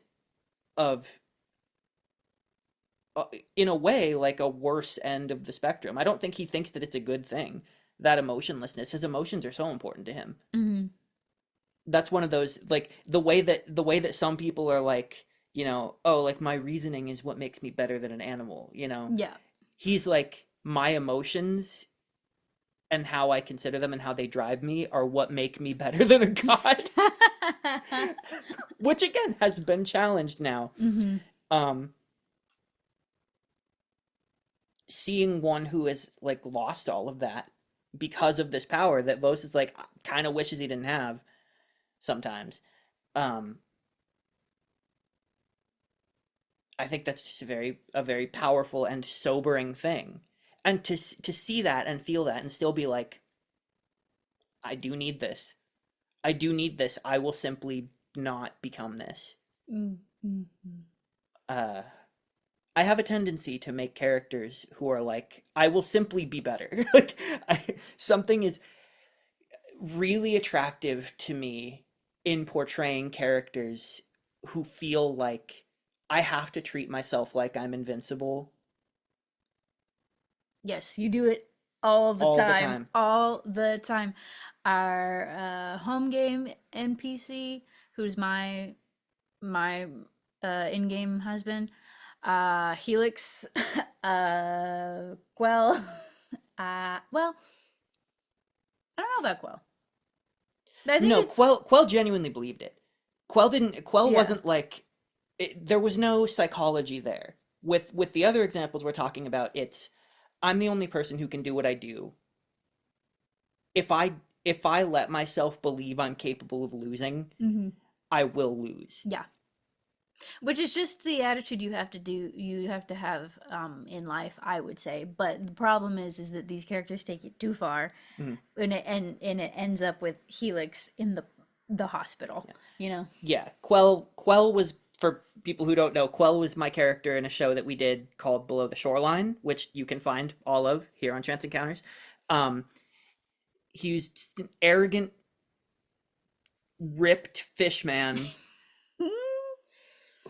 of, in a way, like a worse end of the spectrum. I don't think he thinks that it's a good thing, that emotionlessness. His emotions are so important to him. That's one of those, like, the way that some people are like, you know, oh, like, my reasoning is what makes me better than an animal, you know? Yeah. He's like, my emotions and how I consider them and how they drive me are what make me better than a god. Which, again, has been challenged now. Seeing one who has, like, lost all of that because of this power that Vos is, like, kind of wishes he didn't have sometimes. I think that's just a very powerful and sobering thing. And to see that and feel that and still be like, I do need this. I do need this. I will simply not become this. Mm-hmm. Uh, I have a tendency to make characters who are like, I will simply be better. Like, something is really attractive to me in portraying characters who feel like I have to treat myself like I'm invincible Yes, you do it all the all the time. time. All the time. Our home game NPC, who's my in-game husband, Helix, Quell, well, I don't know about Quell. I think No, it's Quell genuinely believed it. Quell yeah. wasn't like there was no psychology there. With the other examples we're talking about, it's I'm the only person who can do what I do. If I let myself believe I'm capable of losing, Mm-hmm. I will lose. Yeah. Which is just the attitude you have to have in life, I would say. But the problem is that these characters take it too far, Mhm. and it ends up with Helix in the hospital, Yeah. you know. Yeah, Quell was, for people who don't know, Quell was my character in a show that we did called Below the Shoreline, which you can find all of here on Chance Encounters. Um, he was just an arrogant, ripped fish man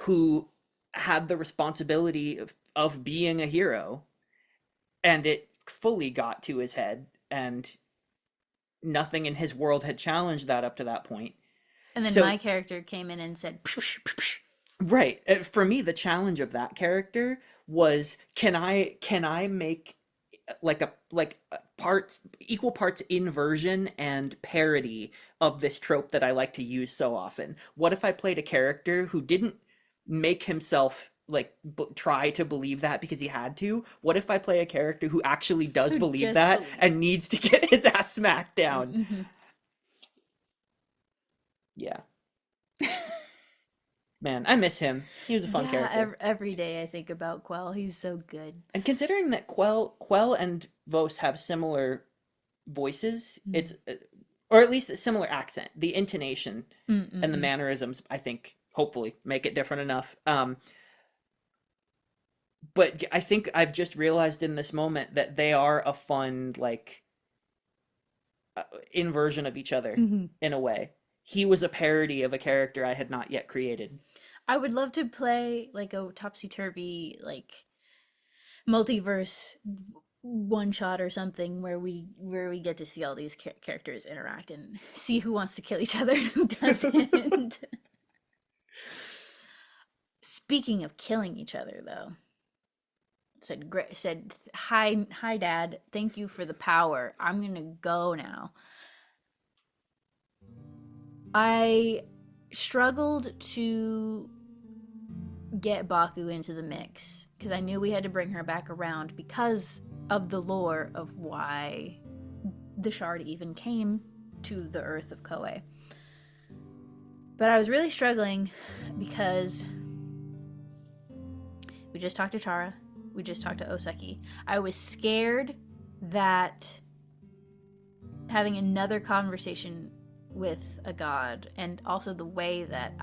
who had the responsibility of being a hero, and it fully got to his head, and nothing in his world had challenged that up to that point. And then So my character came in and said, "Psh, psh, psh." right. For me, the challenge of that character was, can I make parts, equal parts inversion and parody of this trope that I like to use so often? What if I played a character who didn't make himself like try to believe that because he had to? What if I play a character who actually does Who believe just that believe?" and needs to get his ass smacked down? Mm-hmm. Yeah. Man, I miss him. He was a fun Yeah, character. every day I think about Quell. He's so good. And considering that Quell and Vos have similar voices, it's or at least a similar accent, the intonation and the Mm-mm-mm. mannerisms, I think, hopefully make it different enough. But I think I've just realized in this moment that they are a fun like inversion of each other Mm-hmm. in a way. He was a parody of a character I had not yet created. I would love to play like a topsy-turvy like multiverse one shot or something where we get to see all these characters interact and see who wants to kill each other and who doesn't. Speaking of killing each other, though, said hi dad, thank you for the power. I'm gonna go now. I struggled to get Baku into the mix because I knew we had to bring her back around because of the lore of why the shard even came to the earth of Koei. But I was really struggling because we just talked to Charra, we just talked to Osaki. I was scared that having another conversation with a god, and also the way that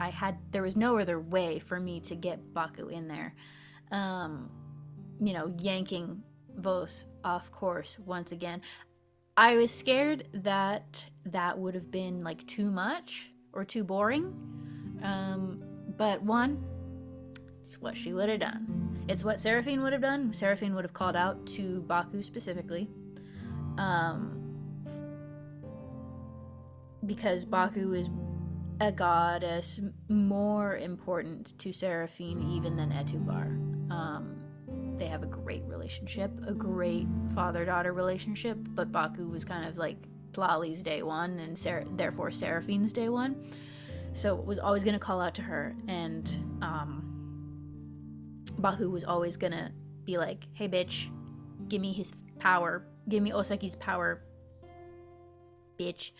there was no other way for me to get Baku in there. Yanking Vos off course once again. I was scared that would have been like too much or too boring. But one, it's what she would have done. It's what Seraphine would have done. Seraphine would have called out to Baku specifically. Because Baku is a goddess more important to Seraphine even than Etuvar. They have a great relationship, a great father-daughter relationship, but Baku was kind of like Tlali's day one and therefore Seraphine's day one. So was always going to call out to her, and Baku was always going to be like, hey bitch, give me his power, give me Osaki's power, bitch.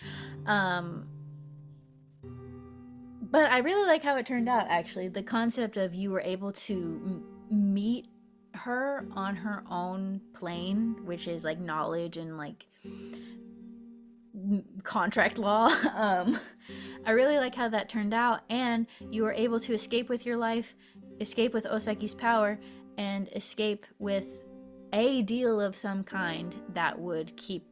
But I really like how it turned out, actually. The concept of you were able to meet her on her own plane, which is like knowledge and like contract law. I really like how that turned out, and you were able to escape with your life, escape with Osaki's power, and escape with a deal of some kind that would keep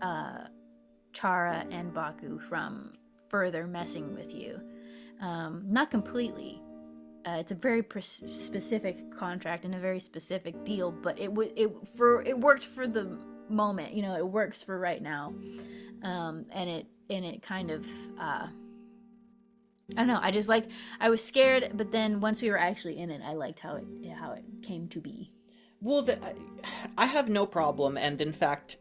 Charra and Baku from further messing with you. Not completely. It's a very specific contract and a very specific deal, but it worked for the moment. You know, it works for right now, and it kind of I don't know. I was scared, but then once we were actually in it, I liked how it came to be. Well, I have no problem, and in fact,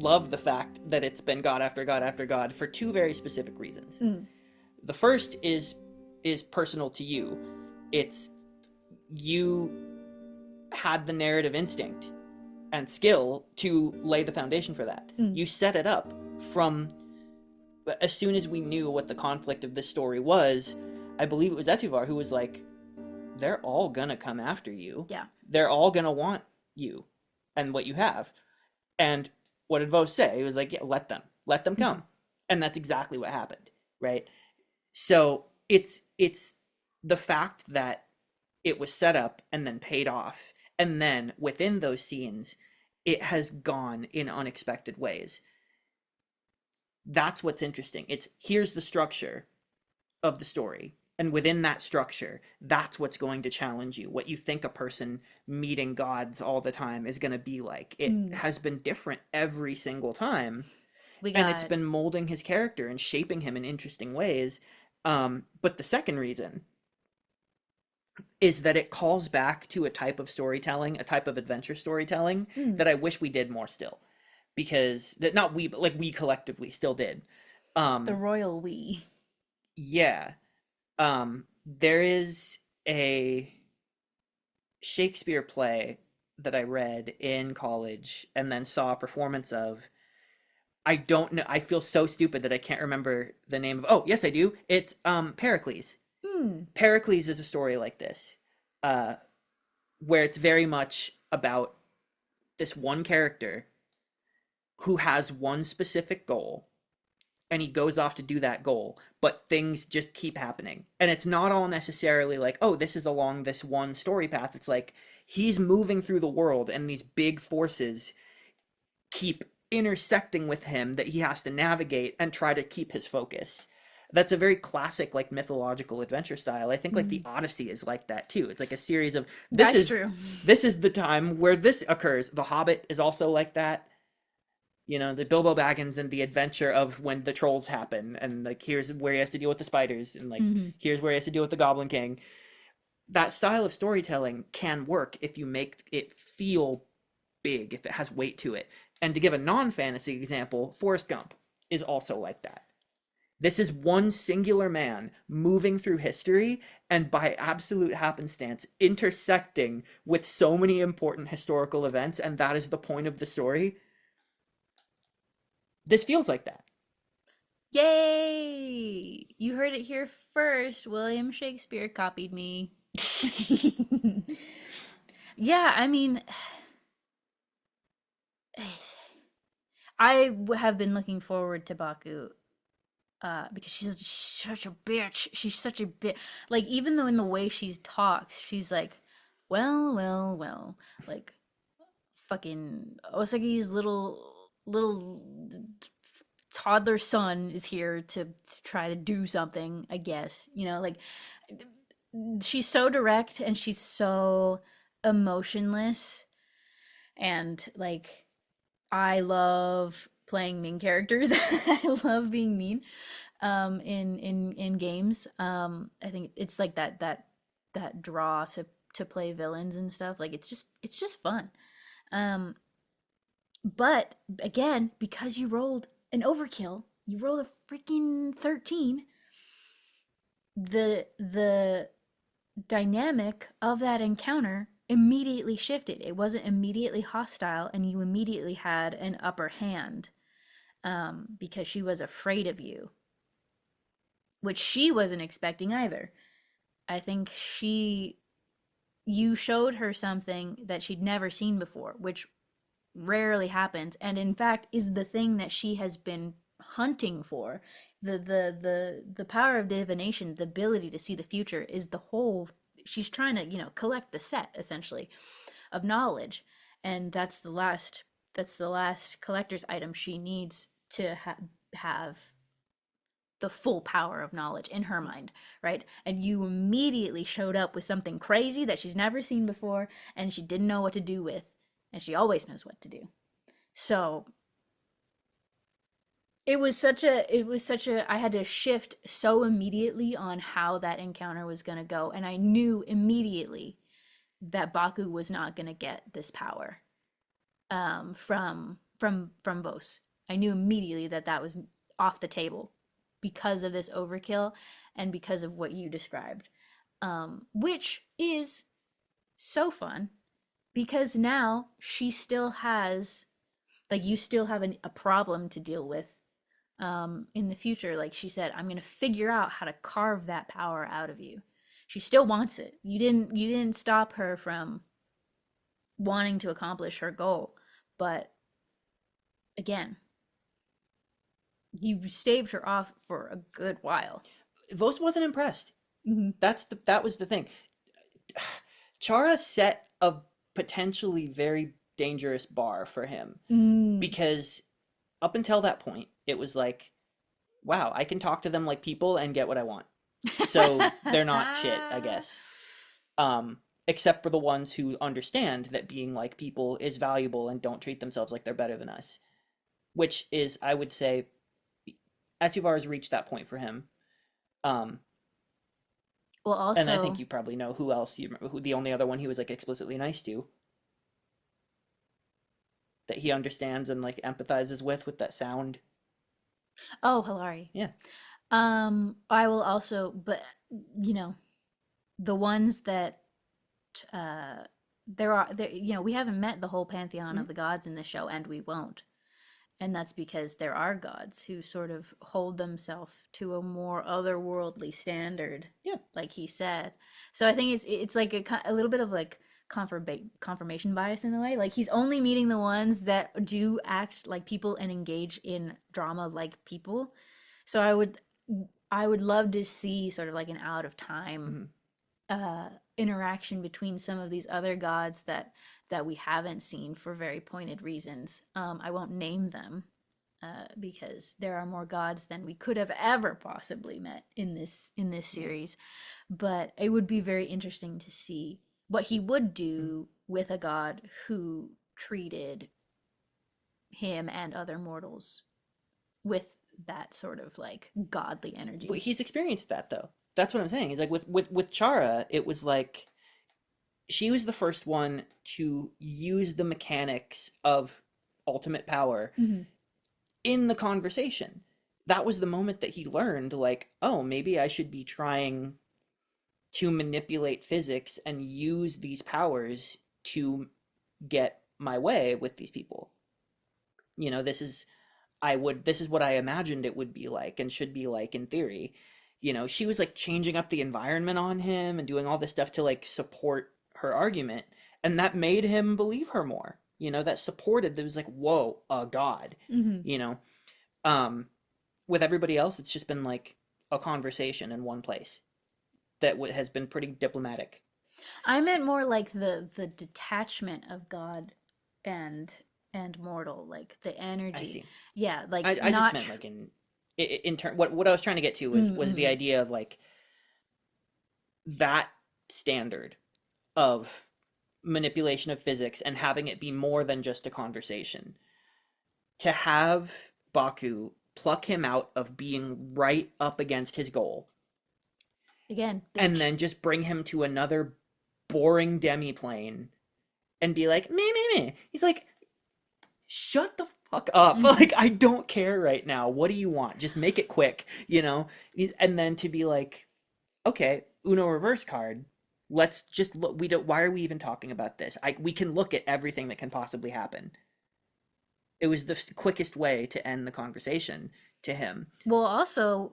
love the fact that it's been God after God after God for two very specific reasons. The first is personal to you. It's you had the narrative instinct and skill to lay the foundation for that. You set it up from as soon as we knew what the conflict of this story was. I believe it was Etivar who was like, they're all gonna come after you. Yeah. They're all gonna want you and what you have. And what did Vos say? He was like, yeah, let them come. And that's exactly what happened, right? So it's the fact that it was set up and then paid off, and then within those scenes it has gone in unexpected ways. That's what's interesting. It's here's the structure of the story, and within that structure, that's what's going to challenge you. What you think a person meeting gods all the time is going to be like. It has been different every single time, and it's been molding his character and shaping him in interesting ways. But the second reason is that it calls back to a type of storytelling, a type of adventure storytelling that I wish we did more still. Because, not we, but like we collectively still did. The royal we. Yeah. There is a Shakespeare play that I read in college and then saw a performance of. I don't know. I feel so stupid that I can't remember the name of. Oh, yes, I do. It's Pericles. Pericles is a story like this, where it's very much about this one character who has one specific goal, and he goes off to do that goal, but things just keep happening. And it's not all necessarily like, oh, this is along this one story path. It's like he's moving through the world, and these big forces keep intersecting with him that he has to navigate and try to keep his focus. That's a very classic, like, mythological adventure style. I think like the Odyssey is like that too. It's like a series of this is the time where this occurs. The Hobbit is also like that. You know, the Bilbo Baggins and the adventure of when the trolls happen, and like here's where he has to deal with the spiders, and like here's where he has to deal with the Goblin King. That style of storytelling can work if you make it feel big, if it has weight to it. And to give a non-fantasy example, Forrest Gump is also like that. This is one singular man moving through history and by absolute happenstance intersecting with so many important historical events, and that is the point of the story. This feels like that. Yay! You heard it here first. William Shakespeare copied me. Yeah, I mean, I have been looking forward to Baku because she's such a bitch. She's such a bitch. Like, even though in the way she talks, she's like, well, like, fucking Osaki's little toddler son is here to try to do something, I guess. You know, like, she's so direct and she's so emotionless, and like, I love playing mean characters. I love being mean in games. I think it's like that draw to play villains and stuff. Like, it's just fun. But again, because you rolled an overkill, you rolled a freaking 13. The dynamic of that encounter immediately shifted. It wasn't immediately hostile, and you immediately had an upper hand because she was afraid of you. which she wasn't expecting either. I think you showed her something that she'd never seen before, which rarely happens, and in fact is the thing that she has been hunting for. The power of divination, the ability to see the future, is the whole. She's trying to, collect the set essentially of knowledge, and that's the last collector's item she needs to have the full power of knowledge in her mind, right? And you immediately showed up with something crazy that she's never seen before and she didn't know what to do with, and she always knows what to do. So I had to shift so immediately on how that encounter was going to go, and I knew immediately that Baku was not going to get this power from Vos. I knew immediately that was off the table because of this overkill and because of what you described, which is so fun because now she still has, like, you still have a problem to deal with in the future. Like she said, I'm going to figure out how to carve that power out of you. She still wants it. You didn't stop her from wanting to accomplish her goal, but again, you staved her off for a good while. Vos wasn't impressed. Mm-hmm. That was the thing. Charra set a potentially very dangerous bar for him because up until that point, it was like, wow, I can talk to them like people and get what I want. So they're not shit, I guess. Except for the ones who understand that being like people is valuable and don't treat themselves like they're better than us. Which is, I would say, Etivar has reached that point for him. Well, also, and I think you probably know who else you remember, who the only other one he was like explicitly nice to, that he understands and like empathizes with that sound. Oh, Hilari. Yeah. I will also, but the ones that there, we haven't met the whole pantheon of the gods in this show, and we won't. And that's because there are gods who sort of hold themselves to a more otherworldly standard. Yeah. Like he said. So I think it's like a little bit of like confirmation bias in a way. Like he's only meeting the ones that do act like people and engage in drama like people. So I would love to see sort of like an out of time interaction between some of these other gods that we haven't seen for very pointed reasons. I won't name them because there are more gods than we could have ever possibly met in this series. But it would be very interesting to see what he would do with a god who treated him and other mortals with that sort of like godly energy. But he's experienced that though. That's what I'm saying. He's like with Charra, it was like she was the first one to use the mechanics of ultimate power in the conversation. That was the moment that he learned, like, oh, maybe I should be trying to manipulate physics and use these powers to get my way with these people. This is what I imagined it would be like and should be like in theory. She was like changing up the environment on him and doing all this stuff to like support her argument, and that made him believe her more. That supported, that was like, whoa, a god. With everybody else, it's just been like a conversation in one place that has been pretty diplomatic. I meant more like the detachment of god and mortal, like the energy. I see. Yeah, like I just meant like in turn. What I was trying to get to was the idea of like that standard of manipulation of physics and having it be more than just a conversation. To have Baku pluck him out of being right up against his goal. Again. And then just bring him to another boring demi-plane and be like, meh. He's like, shut the fuck up. Like, I don't care right now. What do you want? Just make it quick, And then to be like, okay, Uno reverse card. Let's just look. Why are we even talking about this? We can look at everything that can possibly happen. It was the quickest way to end the conversation to him. Well, also,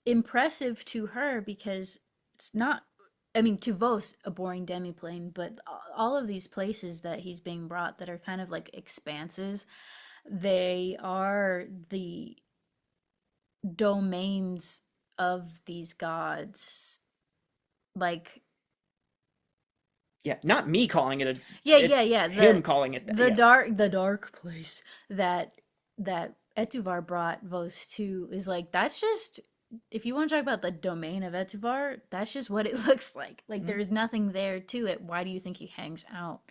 impressive to her because it's not, I mean, to Vos, a boring demiplane, but all of these places that he's being brought that are kind of like expanses, they are the domains of these gods. Like, Yeah, not me calling it yeah. him calling it that. The Yeah. dark place that Etuvar brought Vos to is like, that's just, if you want to talk about the domain of Etuvar, that's just what it looks like. Like, there's nothing there to it. Why do you think he hangs out?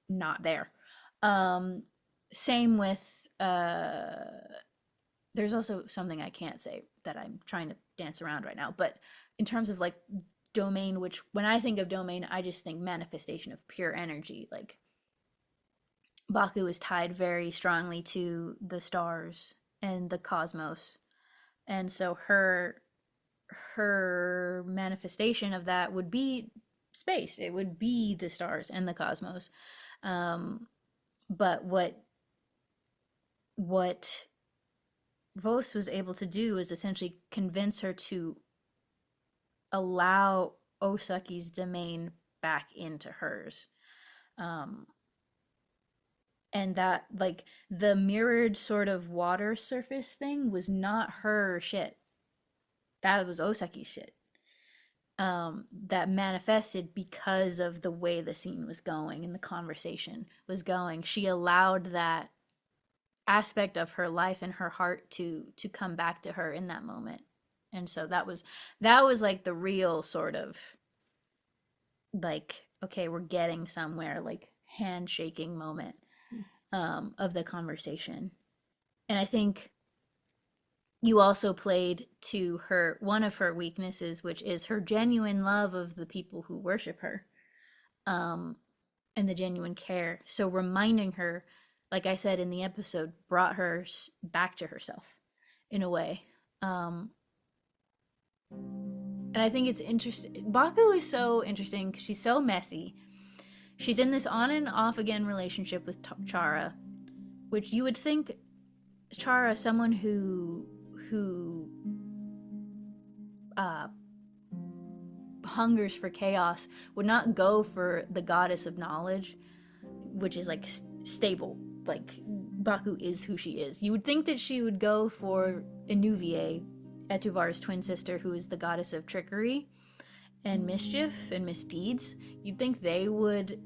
Not there. Um, Same with there's also something I can't say that I'm trying to dance around right now, but in terms of like domain, which when I think of domain, I just think manifestation of pure energy. Like, Baku is tied very strongly to the stars and the cosmos. And so her manifestation of that would be space. It would be the stars and the cosmos. But what Vos was able to do is essentially convince her to allow Osaki's domain back into hers. And that, like, the mirrored sort of water surface thing was not her shit. That was Osaki's shit. That manifested because of the way the scene was going and the conversation was going. She allowed that aspect of her life and her heart to come back to her in that moment. And so that was like the real sort of like, okay, we're getting somewhere, like handshaking moment of the conversation. And I think you also played to her one of her weaknesses, which is her genuine love of the people who worship her, and the genuine care. So reminding her, like I said in the episode, brought her back to herself in a way. And I think it's interesting. Baku is so interesting because she's so messy. She's in this on and off again relationship with Charra, which you would think Charra, someone who hungers for chaos, would not go for the goddess of knowledge, which is like stable. Like, Baku is who she is. You would think that she would go for Inuvier, Etuvar's twin sister, who is the goddess of trickery and mischief and misdeeds. You'd think they would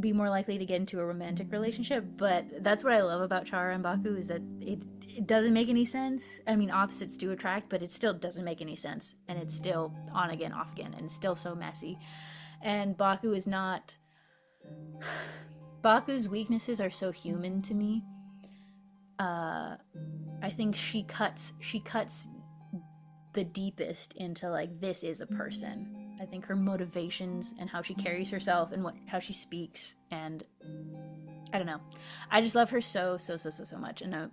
be more likely to get into a romantic relationship, but that's what I love about Charra and Baku, is that it doesn't make any sense. I mean, opposites do attract, but it still doesn't make any sense, and it's still on again, off again, and it's still so messy. And Baku is not. Baku's weaknesses are so human to me. I think she cuts the deepest into, like, this is a person. I think her motivations and how she carries herself and how she speaks, and I don't know. I just love her so much, and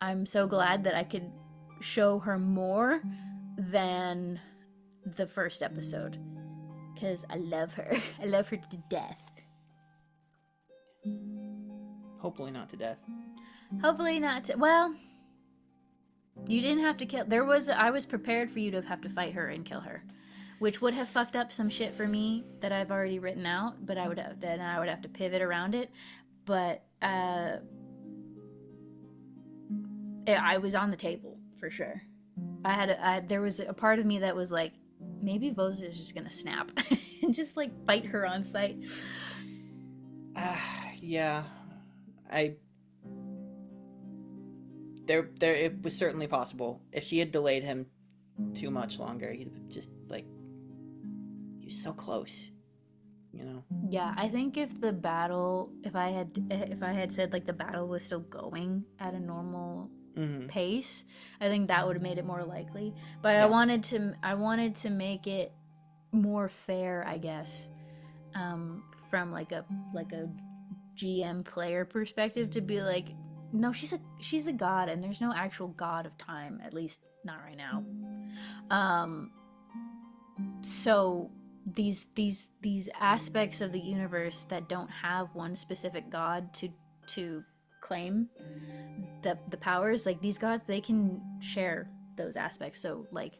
I'm so glad that I could show her more than the first episode, because I love her. I love her to death. Hopefully not to death. Hopefully not to, well, you didn't have to kill. I was prepared for you to have to fight her and kill her, which would have fucked up some shit for me that I've already written out, but I would have to pivot around it. But I was on the table for sure. There was a part of me that was like, maybe Vos is just gonna snap and just like fight her on sight. Yeah, it was certainly possible. If she had delayed him too much longer, he'd just, like, he was so close, you know? Yeah, I think if I had said, like, the battle was still going at a normal pace, I think that would have made it more likely. But yeah. I wanted to make it more fair, I guess, from like a GM player perspective, to be like, no, she's a god, and there's no actual god of time, at least not right now. So these aspects of the universe that don't have one specific god to claim the powers, like, these gods, they can share those aspects. So like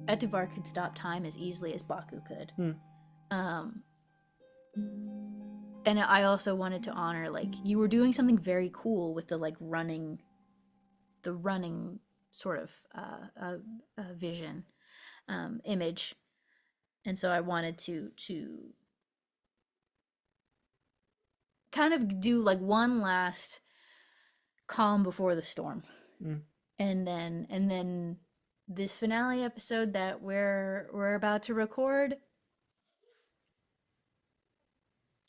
Etivar could stop time as easily as Baku could. And I also wanted to honor, like, you were doing something very cool with the like running sort of vision image, and so I wanted to kind of do like one last calm before the storm. And then this finale episode that we're about to record,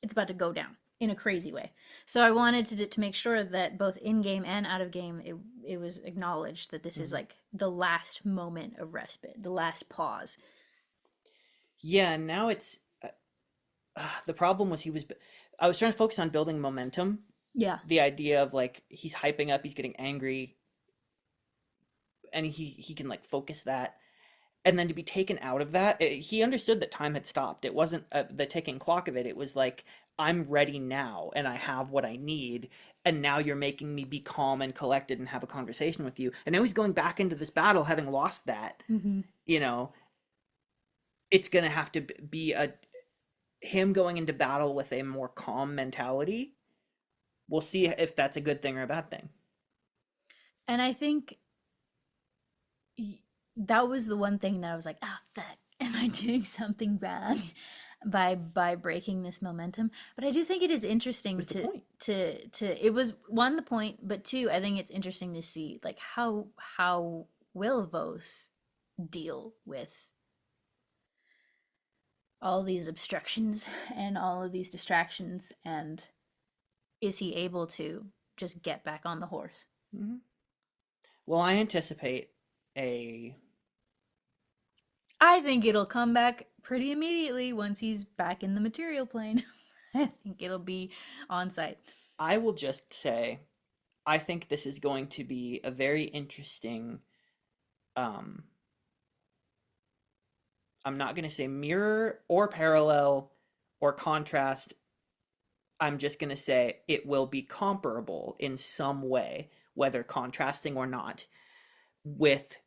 it's about to go down in a crazy way. So I wanted to make sure that both in game and out of game, it was acknowledged that this is like the last moment of respite, the last pause. Yeah, now it's the problem was I was trying to focus on building momentum. Yeah. The idea of like he's hyping up, he's getting angry, and he can like focus that. And then to be taken out of that, he understood that time had stopped. It wasn't the ticking clock of it. It was like, I'm ready now and I have what I need. And now you're making me be calm and collected and have a conversation with you. And now he's going back into this battle having lost that. You know, it's going to have to be him going into battle with a more calm mentality. We'll see if that's a good thing or a bad thing. And I think that was the one thing that I was like, oh fuck, am I doing something wrong by breaking this momentum? But I do think it is interesting to it was one, the point, but two, I think it's interesting to see like how will Vos deal with all these obstructions and all of these distractions, and is he able to just get back on the horse? Well, I anticipate I think it'll come back pretty immediately once he's back in the material plane. I think it'll be on site. I will just say, I think this is going to be a very interesting, I'm not going to say mirror or parallel or contrast. I'm just going to say it will be comparable in some way, whether contrasting or not, with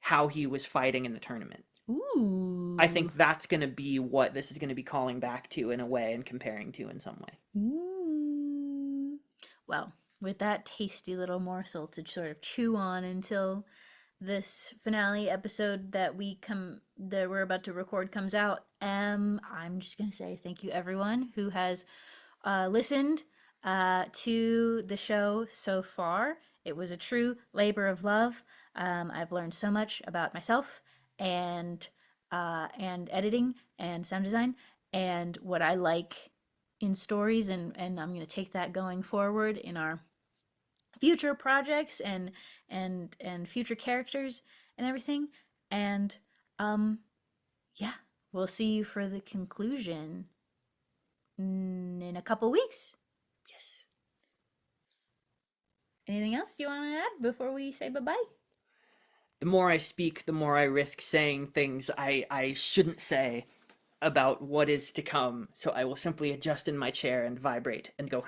how he was fighting in the tournament. Ooh. I think that's going to be what this is going to be calling back to in a way and comparing to in some way. Ooh. Well, with that tasty little morsel to sort of chew on until this finale episode that we're about to record comes out, I'm just going to say thank you everyone who has listened to the show so far. It was a true labor of love. I've learned so much about myself and editing and sound design and what I like in stories, and I'm going to take that going forward in our future projects and future characters and everything. And yeah, we'll see you for the conclusion in a couple weeks. Yes. Anything else you want to add before we say bye-bye? The more I speak, the more I risk saying things I shouldn't say about what is to come. So I will simply adjust in my chair and vibrate and go,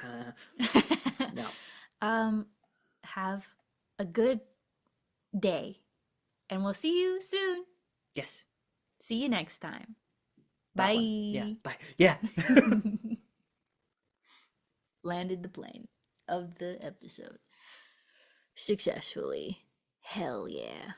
no. Have a good day. And we'll see you soon. Yes. See you next time. That Bye. One. Yeah. Bye. Yeah. Landed the plane of the episode successfully. Hell yeah.